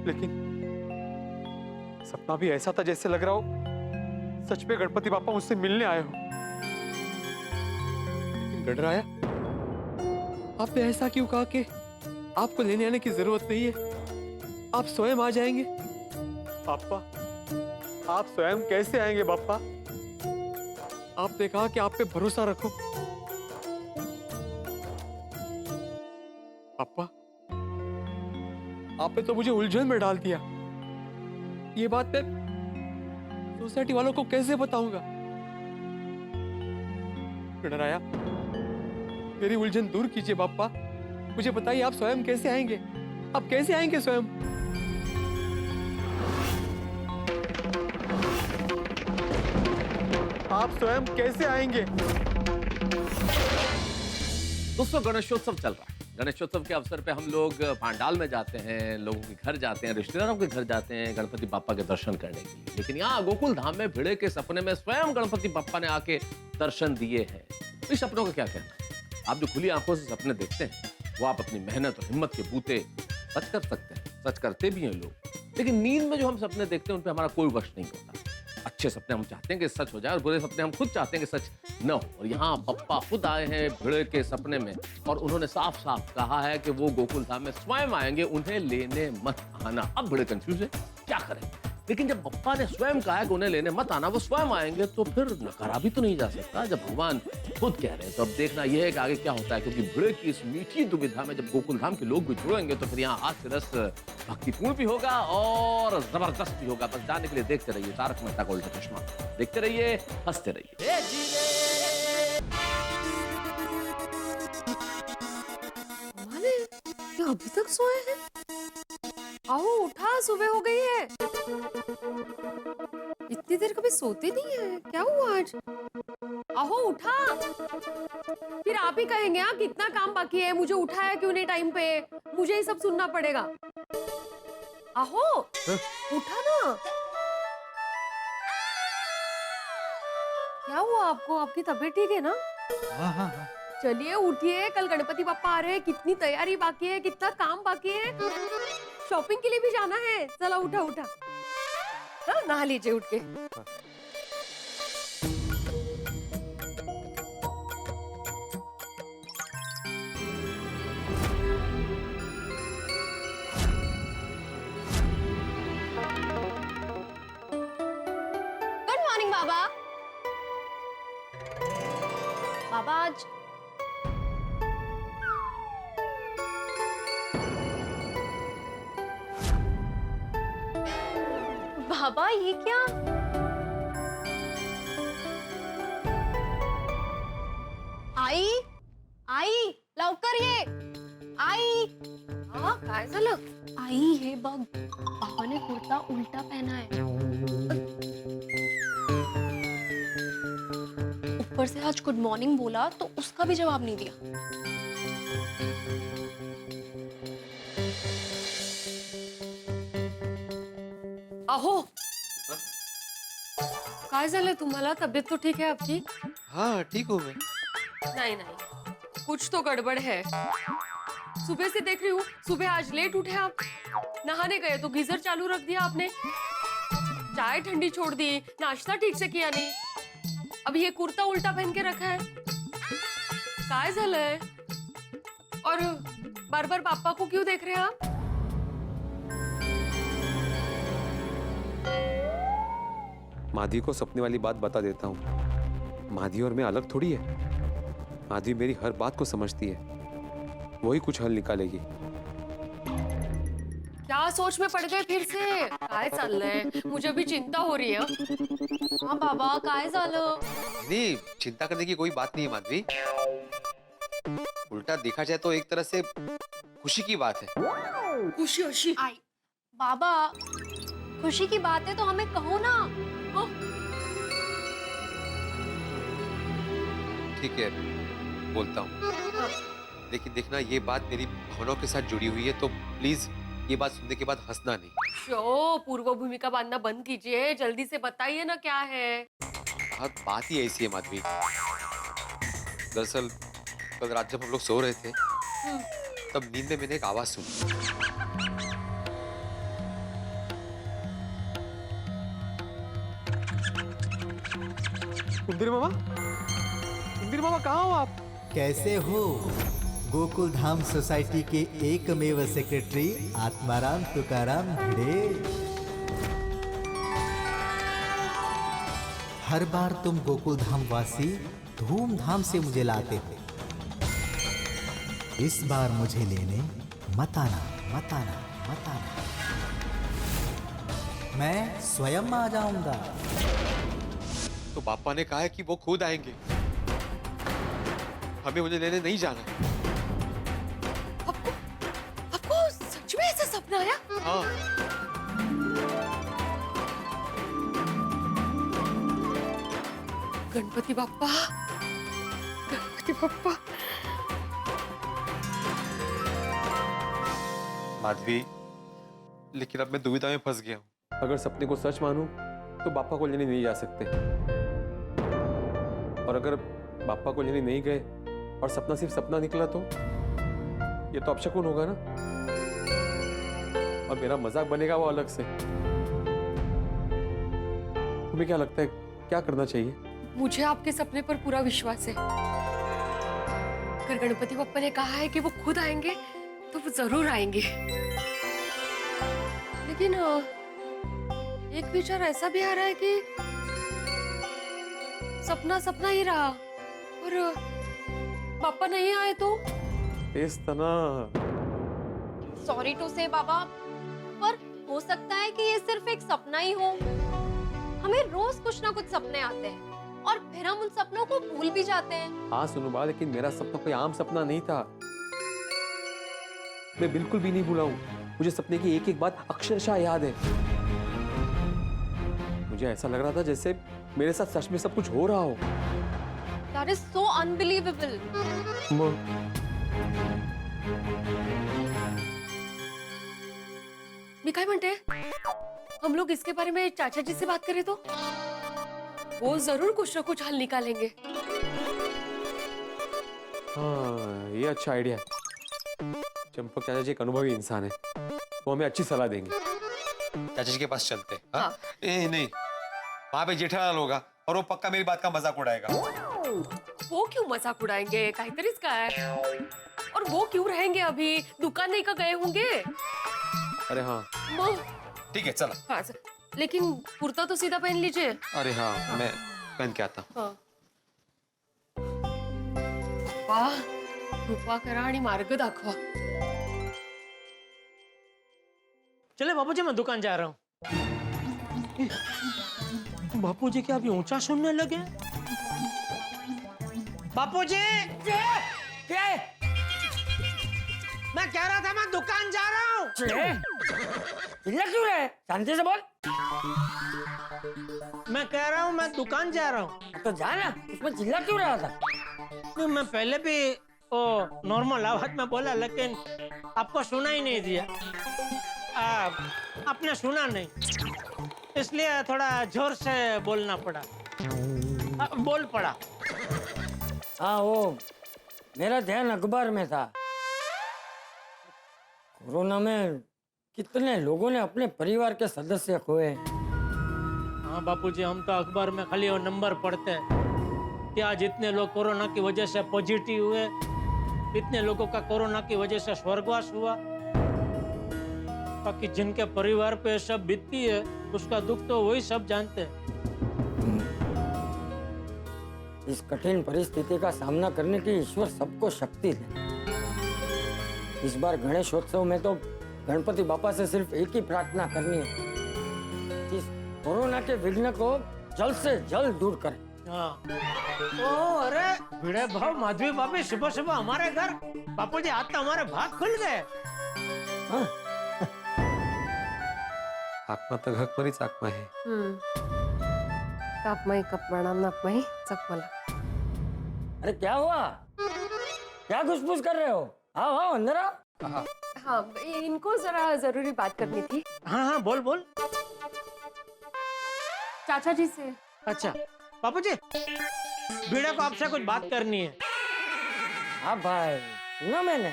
Speaker 1: लेकिन सपना भी ऐसा था जैसे लग रहा हो सच में गणपति बापा मुझसे मिलने आए हो। लेकिन गणराया, आपने ऐसा क्यों कहा कि आपको लेने आने की जरूरत नहीं है, आप स्वयं आ जाएंगे? पापा, आप स्वयं कैसे आएंगे पापा? आपने कहा कि आप पे भरोसा रखो। पापा, आपने तो मुझे उलझन में डाल दिया। ये बात मैं सोसाइटी वालों को कैसे बताऊंगा? गणराया, मेरी उलझन दूर कीजिए पापा। मुझे बताइए, आप स्वयं कैसे आएंगे? आप कैसे आएंगे स्वयं? आप स्वयं कैसे आएंगे?
Speaker 3: दोस्तों, गणेशोत्सव चल रहा है गणेशोत्सव के अवसर पे हम लोग पांडाल में जाते हैं, लोगों के घर जाते हैं, रिश्तेदारों के घर जाते हैं गणपति बापा के दर्शन करने के लिए। लेकिन यहाँ गोकुल धाम में भिड़े के सपने में स्वयं गणपति बापा ने आके दर्शन दिए हैं। इस सपनों का क्या कहना? आप जो खुली आंखों से सपने देखते हैं वो आप अपनी मेहनत और हिम्मत के बूते सच कर सकते हैं, सच करते भी हैं लोग। लेकिन नींद में जो हम सपने देखते हैं उन पे हमारा कोई वश नहीं होता। अच्छे सपने हम चाहते हैं कि सच हो जाए और बुरे सपने हम खुद चाहते हैं कि सच न हो। और यहाँ पप्पा खुद आए हैं भिड़े के सपने में और उन्होंने साफ साफ कहा है कि वो गोकुल धाम में स्वयं आएंगे, उन्हें लेने मत आना। अब भिड़े कंफ्यूज है, क्या करें? लेकिन जब पप्पा ने स्वयं कहा है कि उन्हें लेने मत आना, वो स्वयं आएंगे, तो फिर नकारा भी तो नहीं जा सकता। जब भगवान खुद कह रहे हैं तो अब देखना यह है कि आगे क्या होता है, क्योंकि भिड़े की इस मीठी दुविधा में जब गोकुल धाम के लोग भी जुड़ेंगे तो फिर यहाँ हास्य रस भक्तिपूर्ण भी होगा और जबरदस्त भी होगा। बस जाने के लिए देखते रहिए तारक मेहता का उल्टा चश्मा, देखते रहिए, हंसते रहिए।
Speaker 7: अभी तक सोए हैं? आओ उठा, सुबह हो गई है। इतनी देर कभी सोते नहीं है, क्या हुआ आज? आओ उठा, फिर आप ही कहेंगे हाँ कितना काम बाकी है, मुझे उठाया क्यों नहीं टाइम पे, मुझे ही सब सुनना पड़ेगा। आओ उठा ना। क्या हुआ आपको? आपकी तबीयत ठीक है ना?
Speaker 5: हाँ।
Speaker 7: चलिए उठिए, कल गणपति बापा आ रहे हैं, कितनी तैयारी बाकी है, कितना काम बाकी है, शॉपिंग के लिए भी जाना है। चलो उठा उठा, नहा लीजिए उठ के। गुड मॉर्निंग बाबा। बाबा आज बाबा ये क्या? आई आई लवकर ये आई। हाँ काय झालं? आई हे बघ, बाबाने कुर्ता उल्टा पहना है, ऊपर से आज गुड मॉर्निंग बोला तो उसका भी जवाब नहीं दिया। अहो काय झालं तुम्हाला? तबीयत तो ठीक है आपकी?
Speaker 5: हाँ ठीक हूँ मैं।
Speaker 7: नहीं नहीं, कुछ तो गड़बड़ है। सुबह से देख रही हूँ, सुबह आज लेट उठे आप, नहाने गए तो गीजर चालू रख दिया आपने, चाय ठंडी छोड़ दी, नाश्ता ठीक से किया नहीं, अब ये कुर्ता उल्टा पहन के रखा है। काय झालंय? और बार बार पापा को क्यों देख रहे हैं आप?
Speaker 1: माधवी को सपने वाली बात बता देता हूँ। माधवी और मैं अलग थोड़ी है। माधवी मेरी हर बात को समझती है, वही कुछ हल निकालेगी।
Speaker 7: क्या सोच में पड़ गए फिर से? काय चाललंय? मुझे भी चिंता हो रही है। हाँ बाबा काय झालं?
Speaker 1: नहीं, चिंता करने की कोई बात नहीं है माधवी। उल्टा देखा जाए तो एक तरह से खुशी की बात है।
Speaker 7: खुशी खुशी आई बाबा, खुशी की बात है तो हमें कहो ना।
Speaker 1: ठीक है बोलता हूँ, लेकिन देखना ये बात मेरी भावनाओं के साथ जुड़ी हुई है, तो प्लीज ये बात सुनने के बाद हंसना नहीं।
Speaker 7: शो पूर्व भूमिका बांधना बंद कीजिए, जल्दी से बताइए ना क्या है।
Speaker 1: बात ही ऐसी है माधवी। दरअसल कल रात जब हम लोग सो रहे थे तब नींद में मैंने एक आवाज सुनी।
Speaker 5: कुंदीर मामा कहाँ हो आप?
Speaker 15: कैसे हो? गोकुल धाम सोसाइटी के एकमेव सेक्रेटरी आत्माराम तुकाराम भिड़े। हर बार तुम गोकुल धाम वासी धूमधाम से मुझे लाते हो, इस बार मुझे लेने मत आना, मत आना, मत आना। मैं स्वयं आ जाऊंगा।
Speaker 1: तो पापा ने कहा है कि वो खुद आएंगे, हमें उन्हें लेने नहीं जाना।
Speaker 7: आपको सच में ऐसा सपना आया?
Speaker 1: हाँ।
Speaker 7: गणपति बाप्पा, गणपति बाप्पा।
Speaker 1: माधवी, लेकिन अब मैं दुविधा में फंस गया हूँ।
Speaker 3: अगर सपने को सच मानूं तो बापा को लेने नहीं जा सकते, और अगर बापा को लेने नहीं गए और सपना सिर्फ सपना निकला तो ये तो अपशकुन होगा ना, और मेरा मजाक बनेगा वो अलग से। तुम्हें क्या लगता है क्या करना चाहिए?
Speaker 7: मुझे आपके सपने पर पूरा विश्वास है। अगर गणपति बप्पा ने कहा है कि वो खुद आएंगे तो वो जरूर आएंगे। लेकिन एक विचार ऐसा भी आ रहा है कि सपना सपना ही रहा और पापा नहीं आए तो।
Speaker 3: इस तरह
Speaker 7: सॉरी टू से बाबा, पर हो सकता है कि ये सिर्फ एक सपना ही हो। हमें रोज कुछ ना कुछ सपने आते हैं और फिर हम उन सपनों को भूल भी जाते हैं।
Speaker 3: हाँ सुनुबा, लेकिन मेरा सपना कोई आम सपना नहीं था। मैं बिल्कुल भी नहीं भूला हूँ। मुझे सपने की एक एक बात अक्षरशः याद है। मुझे ऐसा लग रहा था जैसे मेरे साथ सच में सब कुछ हो रहा हो।
Speaker 7: That is so unbelievable. मैं काय म्हणते, हम लोग इसके बारे में चाचा जी से बात करें तो वो जरूर कुछ ना कुछ हल निकालेंगे।
Speaker 3: हाँ, ये अच्छा आइडिया है। चंपक चाचा जी एक अनुभवी इंसान है, वो हमें अच्छी सलाह देंगे।
Speaker 1: चाचा जी के पास चलते हैं। हाँ? नहीं, वहां पे जेठालाल होगा और वो पक्का मेरी बात का मजाक उड़ाएगा।
Speaker 7: वो क्यों मजाक उड़ाएंगे? काहीतरीच काय। और वो क्यों रहेंगे? अभी दुकान नहीं का गए होंगे।
Speaker 3: अरे हाँ
Speaker 1: ठीक है चलो।
Speaker 7: हाँ, लेकिन कुर्ता तो सीधा पहन लीजिए।
Speaker 1: अरे हाँ, मैं पहन के आता हूँ।
Speaker 7: हाँ। वाह, कृपा करा आणि मार्ग दाखवा।
Speaker 2: चले बापूजी, मैं दुकान जा रहा हूँ। बापूजी क्या अभी ऊंचा सुनने लगे? बापूजी,
Speaker 9: क्या?
Speaker 2: मैं कह रहा था मैं दुकान जा रहा हूँ।
Speaker 9: चिल्ला क्यों रहा है? शांति से बोल।
Speaker 2: मैं कह रहा हूँ मैं दुकान जा रहा हूँ।
Speaker 9: तो जाना, उसमें चिल्ला क्यों रहा था?
Speaker 2: नहीं, मैं पहले भी नॉर्मल आवाज में बोला, लेकिन आपको सुना ही नहीं दिया। आपने सुना नहीं, इसलिए थोड़ा जोर से बोलना पड़ा। बोल पड़ा।
Speaker 9: हाँ, वो मेरा ध्यान अखबार में था। कोरोना में कितने लोगों ने अपने परिवार के सदस्य खोए।
Speaker 2: हाँ बापूजी, हम तो अखबार में खाली वो नंबर पढ़ते हैं कि आज इतने लोग कोरोना की वजह से पॉजिटिव हुए, इतने लोगों का कोरोना की वजह से स्वर्गवास हुआ। बाकी जिनके परिवार पे सब बीतती है उसका दुख तो वही सब जानते हैं।
Speaker 9: इस कठिन परिस्थिति का सामना करने की ईश्वर सबको शक्ति दे। इस बार गणेशोत्सव में तो गणपति बापा से सिर्फ एक ही प्रार्थना करनी है, इस कोरोना के विघ्न को जल्द से जल्द दूर करें।
Speaker 2: हाँ। अरे भिड़े भाव माधवी बापी, सुबह सुबह हमारे घर। बापूजी, आज तो हमारे भाग खुल गए।
Speaker 9: हाँ।
Speaker 3: आत्मा तर घकमरीच आत्मा है।
Speaker 7: कापमाई कपमाना नापमाई चकमला।
Speaker 9: अरे क्या हुआ? क्या घुसपुस कर रहे हो? आओ आओ अंदर आओ।
Speaker 7: हाँ, इनको जरा जरूरी बात करनी थी।
Speaker 2: हाँ, बोल बोल।
Speaker 7: चाचा जी से।
Speaker 2: अच्छा बापूजी, भिड़े को आपसे कुछ बात करनी है।
Speaker 9: हाँ भाई, सुना मैंने।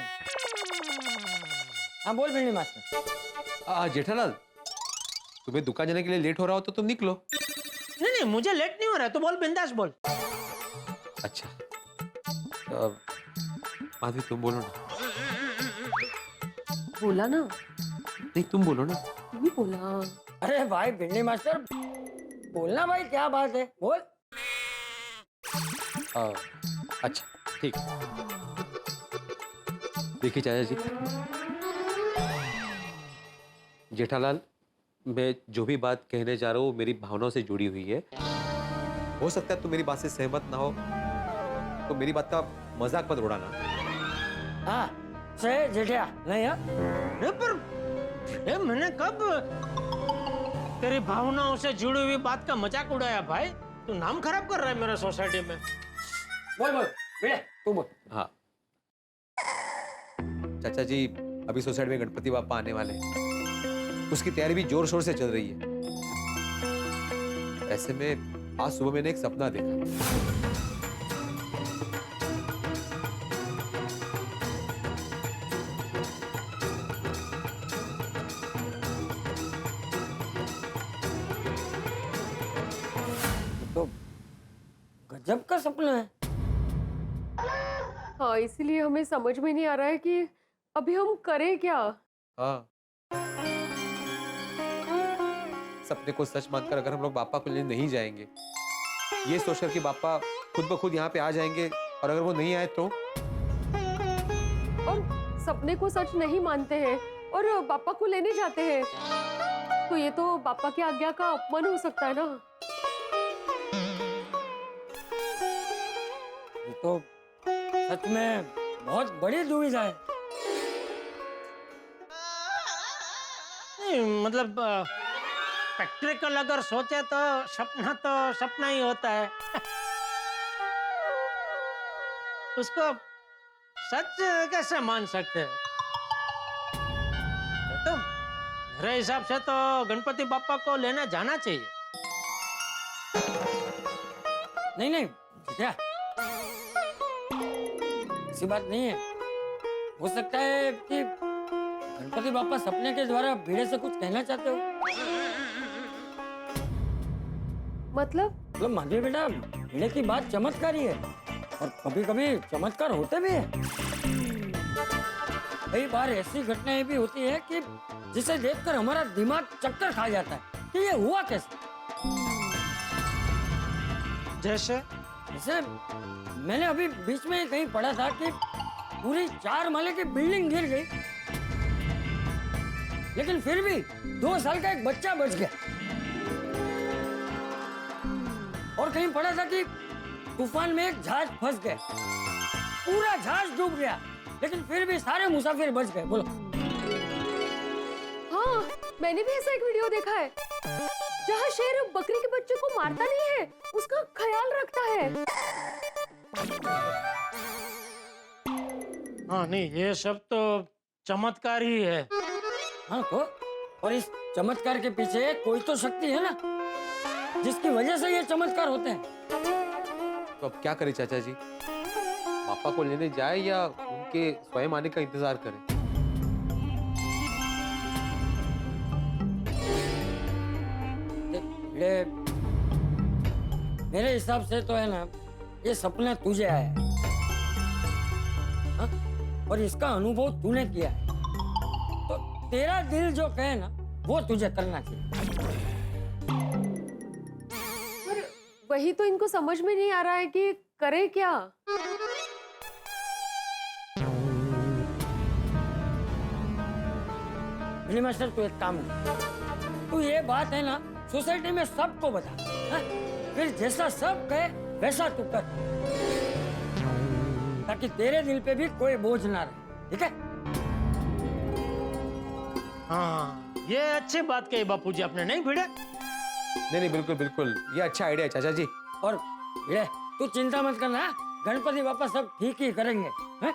Speaker 9: हाँ बोल भिंडी मास्टर।
Speaker 3: जेठालाल, तुम्हें दुकान जाने के लिए लेट हो रहा हो तो तुम निकलो।
Speaker 2: नहीं, मुझे लेट नहीं हो रहा है, तो बोल, बिंदास बोल।
Speaker 3: अच्छा, माधवी तुम बोलो ना।
Speaker 7: बोला ना।
Speaker 3: नहीं, तुम बोलो ना।
Speaker 7: तुम ही बोला।
Speaker 9: अरे भाई भिंडी मास्टर, बोलना भाई, क्या बात है, बोल।
Speaker 3: अच्छा ठीक। देखिए चाचा जी, जेठालाल, मैं जो भी बात कहने जा रहा हूँ मेरी भावनाओं से जुड़ी हुई है। हो सकता है तुम मेरी बात से सहमत ना हो, तो मेरी बात का मजाक मत उड़ाना।
Speaker 9: हाँ से जेठिया नहीं है।
Speaker 2: पर मैंने कब तेरी भावनाओं से जुड़ी हुई बात का मजाक उड़ाया? भाई तू नाम खराब कर रहा है मेरे सोसाइटी में।
Speaker 9: बोल बोल भिड़े, तू बोल।
Speaker 3: हाँ चाचा जी,
Speaker 1: अभी सोसाइटी में गणपति बापा आने वाले हैं, उसकी तैयारी भी जोर शोर से चल रही है। ऐसे में आज सुबह मैंने एक सपना देखा।
Speaker 9: तो गजब का सपना है।
Speaker 7: हाँ, इसलिए हमें समझ में नहीं आ रहा है कि अभी हम करें क्या।
Speaker 1: हाँ, सपने को सच मानकर अगर हम लोग बापा को लेने नहीं जाएंगे, ये सोचकर कि बापा खुद ब खुद यहाँ पे आ जाएंगे, और अगर वो नहीं आए तो
Speaker 7: और सपने को सच नहीं मानते हैं और पापा को लेने जाते हैं, तो ये तो पापा की आज्ञा का अपमान हो सकता है ना।
Speaker 9: ये तो सच में बहुत बड़ी दुविधा है।
Speaker 2: नहीं, मतलब प्रैक्टिकल अगर सोचे तो सपना ही होता है। उसको सच कैसे मान सकते हैं? तो मेरे हिसाब से तो गणपति बापा को लेने जाना चाहिए।
Speaker 9: नहीं क्या ऐसी बात नहीं है। हो सकता है कि गणपति बापा सपने के द्वारा भिड़े से कुछ कहना चाहते हो।
Speaker 7: मतलब
Speaker 9: माधवी बेटा, भिड़े की बात चमत्कारी है और कभी कभी चमत्कार होते भी हैं। कई बार ऐसी घटनाएं भी होती है कि जिसे देखकर हमारा दिमाग चक्कर खा जाता है कि ये हुआ कैसे।
Speaker 2: जैसे
Speaker 9: मैंने अभी बीच में कहीं पढ़ा था कि पूरी 4 माले की बिल्डिंग गिर गई, लेकिन फिर भी 2 साल का एक बच्चा बच गया। और कहीं पढ़ा था कि तूफान में एक जहाज फंस गया, पूरा जहाज डूब गया, लेकिन फिर भी सारे मुसाफिर बच गए। बोलो।
Speaker 7: हाँ, मैंने भी ऐसा एक वीडियो देखा है जहाँ शेर बकरी के बच्चे को मारता नहीं है, उसका ख्याल रखता है।
Speaker 2: हाँ, नहीं, ये सब तो चमत्कार ही है।
Speaker 9: हाँ तो, और इस चमत्कार के पीछे कोई तो शक्ति है ना, जिसकी वजह से ये चमत्कार होते हैं।
Speaker 1: तो अब क्या करें चाचा जी? पापा को लेने जाए या उनके स्वयं आने का इंतजार करें?
Speaker 9: मेरे हिसाब से तो है ना, ये सपना तुझे आया है। हाँ? और इसका अनुभव तूने किया है, तो तेरा दिल जो कहे ना वो तुझे करना चाहिए।
Speaker 7: पर वही तो इनको समझ में नहीं आ रहा है कि करे क्या।
Speaker 9: बिली मास्टर, तू एक काम कर, तू ये बात है ना सोसाइटी में सबको बता। हाँ? फिर जैसा सब कहे वैसा तू कर, ताकि तेरे दिल पे भी कोई बोझ ना रहे। ठीक है?
Speaker 2: हाँ, ये अच्छी बात कही बापूजी आपने। नहीं भिड़े?
Speaker 1: नहीं, बिल्कुल बिल्कुल, ये अच्छा आइडिया है चाचा जी।
Speaker 9: और भिड़े, तू चिंता मत करना, गणपति बापा सब ठीक ही करेंगे। हाँ?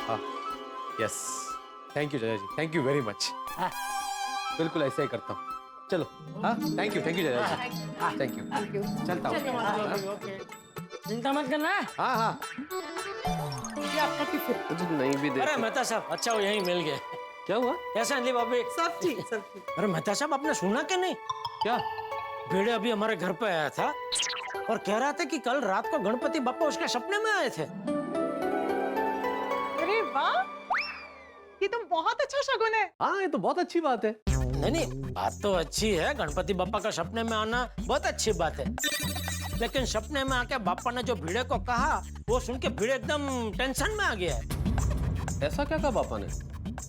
Speaker 1: हाँ, यस, थैंक यू चाचा जी, थैंक यू वेरी मच। बिल्कुल ऐसा ही करता हूँ। चलो। हाँ, थैंक यू चाचा जी, थैंक यू। चलता हूँ।
Speaker 9: चिंता मत करना।
Speaker 1: हाँ हाँ,
Speaker 6: ये आपका टिफिन।
Speaker 3: कुछ नहीं भी
Speaker 2: अरे मेहता साहब, अच्छा वो यहीं मिल गए।
Speaker 3: क्या हुआ?
Speaker 2: कैसे अंजलि भाभी?
Speaker 6: सब ठीक, सब ठीक।
Speaker 2: अरे मेहता साहब, आपने सुना कि नहीं?
Speaker 3: क्या?
Speaker 2: भिड़े अभी हमारे घर पे आया था और कह रहा था कि कल रात को गणपति बापा उसके सपने में आए थे।
Speaker 14: अरे वाह, ये तो बहुत अच्छा शगुन है।
Speaker 3: हाँ, ये तो बहुत अच्छी बात है।
Speaker 2: नहीं, बात तो अच्छी है, गणपति बापा का सपने में आना बहुत अच्छी बात है, लेकिन सपने में आके बापा ने जो भिड़े को कहा वो सुन के भिड़े एकदम टेंशन में आ गया है।
Speaker 3: ऐसा क्या कहा पापा ने?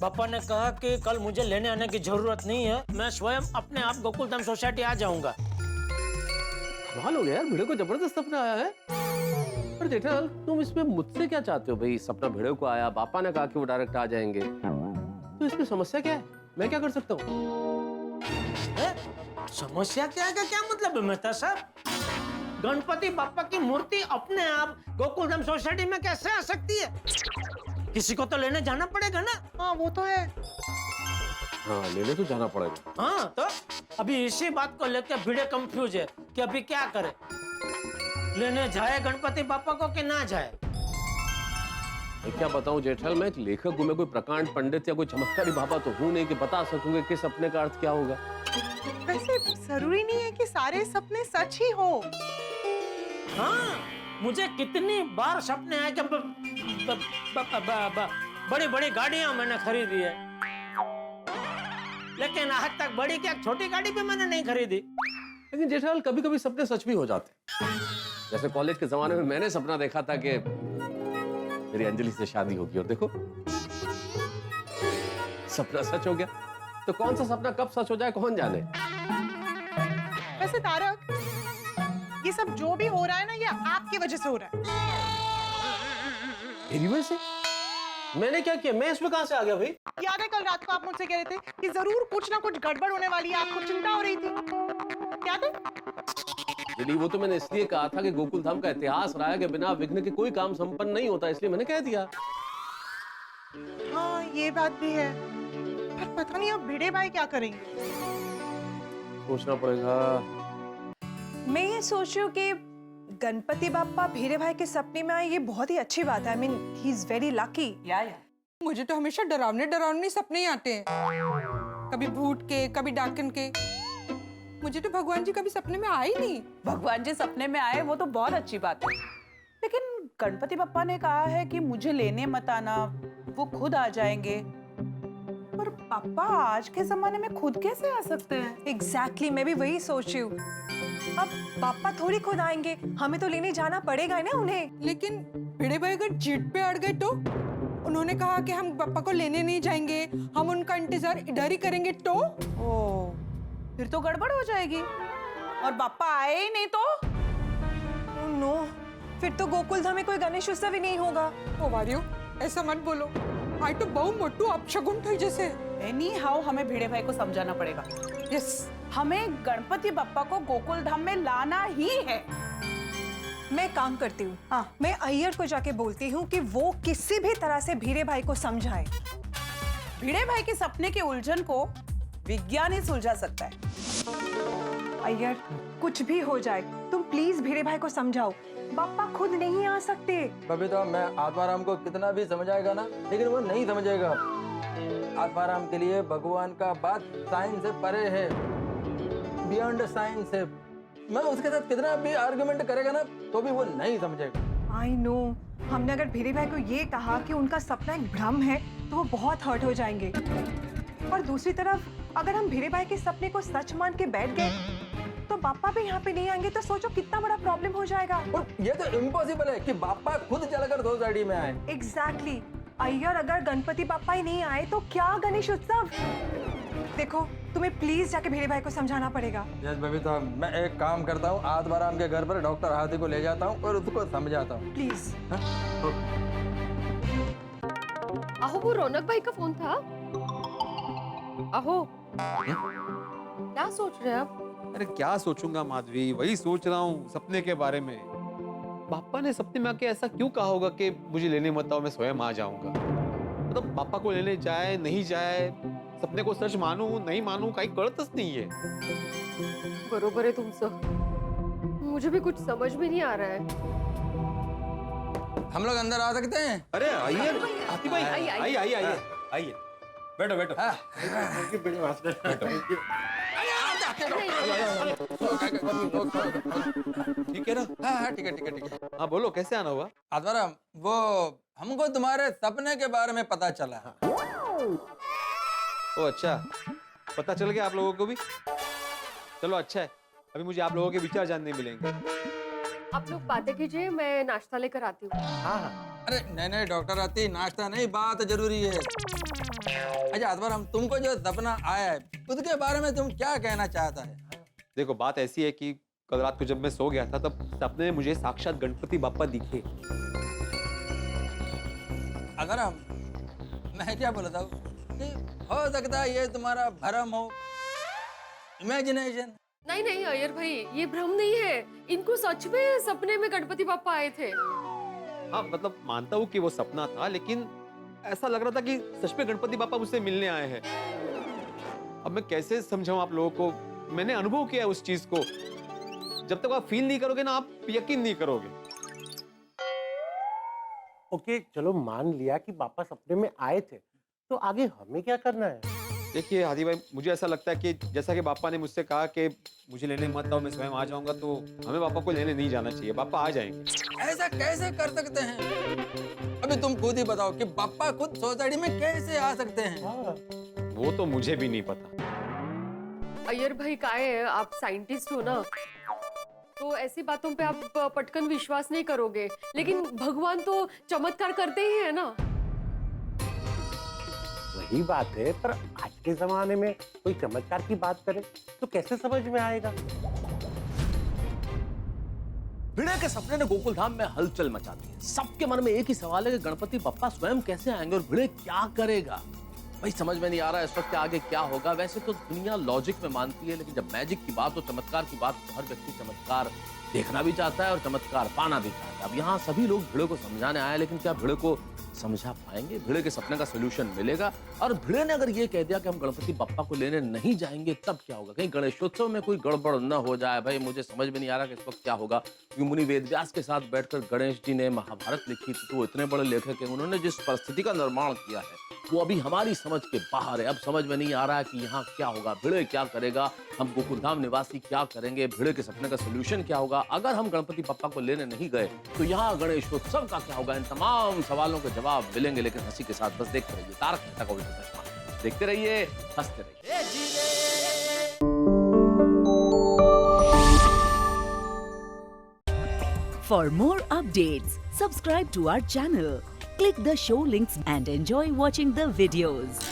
Speaker 2: पापा ने कहा कि कल मुझे लेने आने की जरूरत नहीं है, मैं स्वयं अपने आप गोकुलधाम सोसाइटी आ जाऊंगा।
Speaker 3: कमाल हो गया यार, भिड़े को जबरदस्त सपना आया है। पर जेठालाल, तुम इसमें मुझसे क्या चाहते हो भाई? सपना भिड़े को आया, पापा ने कहा कि वो डायरेक्ट आ जाएंगे, तो इसमें समस्या क्या है? मैं क्या कर सकता हूँ?
Speaker 2: समस्या क्या है? क्या मतलब है मेहता साहब? गणपति बापा की मूर्ति अपने आप गोकुलधाम सोसाइटी में कैसे आ सकती है? किसी को तो लेने जाना पड़ेगा ना।
Speaker 14: हाँ वो तो है।
Speaker 3: हाँ लेने तो जाना पड़ेगा।
Speaker 2: हाँ तो अभी इसी बात को लेकर भिड़े कंफ्यूज है कि अभी क्या करे, लेने जाए गणपति बापा को कि ना जाए।
Speaker 3: मैं क्या बताऊं जेठल, मैं एक लेखक हूं, मैं कोई प्रकांड पंडित या कोई चमत्कारी बाबा तो हूं नहीं कि बता सकूंगा कि सपने का अर्थ क्या होगा।
Speaker 14: वैसे जरूरी नहीं है कि सारे सपने सच ही हो।
Speaker 2: हाँ मुझे कितनी बार सपने आए कि बड़ी बड़ी गाड़ियां मैंने खरीदी है, लेकिन आज तक बड़ी क्या छोटी गाड़ी भी मैंने नहीं खरीदी।
Speaker 3: लेकिन जेठालाल कभी कभी सपने सच भी हो जाते हैं। जैसे कॉलेज के जमाने में मैंने सपना देखा था कि मेरी अंजलि से शादी होगी, और देखो सपना सच हो गया। तो कौन सा सपना कब सच हो जाए कौन जाने।
Speaker 14: वैसे तारक, ये सब जो भी हो रहा है ना, ये आपकी वजह से हो रहा है।
Speaker 3: मेरी वजह से? मैंने क्या किया? मैं इसमें कहां से आ गया भाई?
Speaker 14: याद है कल रात को आप मुझसे कह रहे थे कि जरूर कुछ ना कुछ गड़बड़ होने वाली है, आपको चिंता हो रही थी, याद है?
Speaker 3: यदि वो तो मैंने इसलिए कहा था कि गोकुल धाम का इतिहास रहा है कि बिना विघ्न के कोई काम संपन्न नहीं होता, इसलिए मैंने कह दिया।
Speaker 14: हाँ ये बात भी है, पर पता नहीं अब भिड़े भाई क्या करेंगे।
Speaker 3: सोचना पड़ेगा।
Speaker 16: मैं ये सोच रही हूँ कि गणपति बाप्पा भीरे भाई के सपने में आए, ये बहुत ही अच्छी बात है। I mean he is very lucky.
Speaker 12: मुझे तो हमेशा डरावने डरावने सपने ही आते हैं, कभी भूत के, कभी डाकन के। मुझे तो भगवान जी कभी सपने में आए ही नहीं।
Speaker 6: भगवान जी सपने में आए वो तो बहुत अच्छी बात है, लेकिन गणपति बप्पा ने कहा है कि मुझे लेने मत आना, वो खुद आ जाएंगे। पर पापा आज के जमाने में खुद कैसे आ सकते हैं?
Speaker 16: एग्जैक्टली, मैं भी वही सोच रही हूँ। अब पापा थोड़ी खुद आएंगे, हमें तो लेने जाना पड़ेगा ना उन्हें।
Speaker 12: लेकिन भिड़े भाई अगर जिद पे अड़ गए तो? उन्होंने कहा कि हम पापा को लेने नहीं जाएंगे, हम उनका इंतजार इधर ही करेंगे तो?
Speaker 6: ओ, फिर तो गड़बड़ हो जाएगी और पापा आए ही नहीं तो?
Speaker 16: नो, फिर तो गोकुल धाम में कोई गणेश उत्सव ही नहीं होगा।
Speaker 12: ओ वारियो, ऐसा मत बोलो। आई तो बहु मोटू अपशगुन थी जैसे।
Speaker 6: एनी हाउ हमें भिड़े भाई को समझाना पड़ेगा।
Speaker 12: यस,
Speaker 6: हमें गणपति बप्पा को गोकुल धाम में लाना ही है।
Speaker 16: मैं काम करती हूँ। हाँ, मैं अय्यर को जाके बोलती हूँ कि वो किसी भी तरह से भीरे भाई को समझाए।
Speaker 6: भिड़े भाई के सपने की उलझन को विज्ञान ही सुलझा सकता है।
Speaker 16: अय्यर, कुछ भी हो जाए, तुम प्लीज भीरे भाई को समझाओ। बाप्पा खुद नहीं आ सकते।
Speaker 12: बबीता, मैं आत्माराम को कितना भी समझाएगा ना, लेकिन वो नहीं समझेगा। आत्माराम के लिए भगवान का बात साइंस से परे है, बियॉन्ड साइंस है। मैं उसके साथ कितना भी आर्गुमेंट करेगा ना, तो भी वो नहीं समझेगा।
Speaker 16: आई नो, हमने अगर भीरे भाई को ये कहा कि उनका सपना एक भ्रम है, तो वो बहुत हर्ट हो जाएंगे। और दूसरी तरफ अगर हम भीरे भाई के सपने को सच मान के बैठ गए, तो बाप्पा भी यहाँ पे नहीं आएंगे, तो सोचो कितना बड़ा प्रॉब्लम हो जाएगा।
Speaker 12: और ये तो इम्पॉसिबल है कि बाप्पा खुद चलकर सोसाइटी में आए।
Speaker 16: एग्जैक्टली। अय्यर, अगर गणपति बाप्पा ही नहीं आए तो क्या गणेश उत्सव? देखो, तुम्हें प्लीज जाके भीरे भाई को समझाना पड़ेगा।
Speaker 12: यस बबीता, मैं एक काम करता हूँ, आत्माराम के घर पर डॉक्टर हाथी को ले जाता हूँ और उसको समझाता हूँ।
Speaker 16: प्लीज।
Speaker 7: आहो, वो रौनक भाई का फोन था। आहो, क्या सोच रहे हैं आप?
Speaker 1: अरे क्या सोचूंगा माधवी, वही सोच रहा हूँ सपने के बारे में। पापा ने सपने में आके ऐसा क्यों कहा होगा कि मुझे लेने मत आओ, मैं स्वयं आ जाऊंगा। मतलब पापा को लेने जाए नहीं जाए, सपने को सच मानूं नहीं मानूं, कहीं कळतच नहीं है।
Speaker 7: बरोबर है तुमचं, मुझे भी कुछ समझ में नहीं आ रहा है।
Speaker 12: हम लोग अंदर आ सकते हैं?
Speaker 1: अरे आइए हाथी भाई, आइए आइए आइए आइए, बैठो बैठो। ठीक है ना?
Speaker 12: हाँ, ठीक है ठीक है ठीक है।
Speaker 1: हाँ बोलो, कैसे आना हुआ?
Speaker 12: आत्माराम, वो हमको तुम्हारे सपने के बारे में पता चला।
Speaker 1: ओ अच्छा, पता चल गया आप लोगों को भी? चलो अच्छा है, अभी मुझे आप लोगों के विचार जानने मिलेंगे।
Speaker 7: आप लोग बातें कीजिए, मैं नाश्ता लेकर आती हूँ।
Speaker 1: हाँ।
Speaker 12: अरे नहीं नहीं डॉक्टर आती, नाश्ता नहीं, बात जरूरी है। अच्छा आत्माराम, तुमको जो सपना आया है उसके बारे में तुम क्या कहना चाहता है?
Speaker 1: देखो बात ऐसी है कि कल रात को जब मैं सो गया था, तब सपने में मुझे साक्षात गणपति बाप्पा दिखे।
Speaker 12: आत्माराम, मैं क्या बोलता हूँ कि हो सकता है ये तुम्हारा भ्रम हो, इमेजिनेशन।
Speaker 7: नहीं नहीं अय्यर भाई, ये भ्रम नहीं है। इनको सच में सपने में गणपति बाप्पा आए थे।
Speaker 1: हाँ मतलब मानता हूँ कि वो सपना था, लेकिन ऐसा लग रहा था कि सच में गणपति बापा मुझसे मिलने आए हैं। अब मैं कैसे समझाऊं आप लोगों को? मैंने अनुभव किया है उस चीज को। जब तक आप फील नहीं करोगे ना, आप यकीन नहीं करोगे।
Speaker 4: ओके, चलो मान लिया कि पापा सपने में आए थे, तो आगे हमें क्या करना है?
Speaker 1: देखिए हादी भाई, मुझे ऐसा लगता है कि जैसा कि पापा ने मुझसे कहा कि मुझे लेने मत आओ, मैं स्वयं आ जाऊंगा, तो हमें पापा को लेने नहीं जाना चाहिए। पापा आ जाएंगे।
Speaker 12: ऐसा कैसे कर सकते हैं? अभी तुम खुद ही बताओ कि पापा खुद सोसाइटी में कैसे आ सकते हैं?
Speaker 1: वो तो मुझे भी नहीं पता।
Speaker 7: अय्यर भाई काय है, आप साइंटिस्ट हो ना, तो ऐसी बातों पे आप पटकन विश्वास नहीं करोगे, लेकिन भगवान तो चमत्कार करते ही है ना।
Speaker 4: वही बात है, पर आज के जमाने में कोई चमत्कार की बात करे तो कैसे समझ में आएगा?
Speaker 3: भिड़े के सपने ने गोकुल धाम में हलचल मचा दी है। सबके मन में एक ही सवाल है कि गणपति बप्पा स्वयं कैसे आएंगे और भिड़े क्या करेगा। भाई समझ में नहीं आ रहा है इस वक्त आगे क्या होगा। वैसे तो दुनिया लॉजिक में मानती है, लेकिन जब मैजिक की बात हो, चमत्कार की बात, तो हर व्यक्ति चमत्कार देखना भी चाहता है और चमत्कार पाना भी चाहता है। अब यहाँ सभी लोग भिड़े को समझाने आए, लेकिन क्या भिड़े को समझा पाएंगे? भिड़े के सपने का सोल्यूशन मिलेगा? और भिड़े ने अगर ये कह दिया कि हम गणपति बप्पा को लेने नहीं जाएंगे, तब क्या होगा? कहीं गणेशोत्सव में कोई गड़बड़ न हो जाए। भाई मुझे समझ में नहीं आ रहा कि इस वक्त क्या होगा। क्योंकि मुनि वेदव्यास के साथ बैठकर गणेश जी ने महाभारत लिखी थी, तो वो इतने बड़े लेखक हैं, उन्होंने जिस परिस्थिति का निर्माण किया है वो अभी हमारी समझ के बाहर है। अब समझ में नहीं आ रहा है कि यहाँ क्या होगा, भिड़े क्या करेगा, हम गोकुलधाम निवासी क्या करेंगे, भिड़े के सपने का सोल्यूशन क्या होगा। अगर हम गणपति बप्पा को लेने नहीं गए तो यहाँ गणेशोत्सव का क्या होगा? इन तमाम सवालों के जवाब मिलेंगे, लेकिन हंसी के साथ। बस देखते रहिए तारक मेहता का उल्टा चश्मा, देखते रहिए, हंसते रहिए।
Speaker 17: For more updates, subscribe to our channel, click the show links and enjoy watching the videos.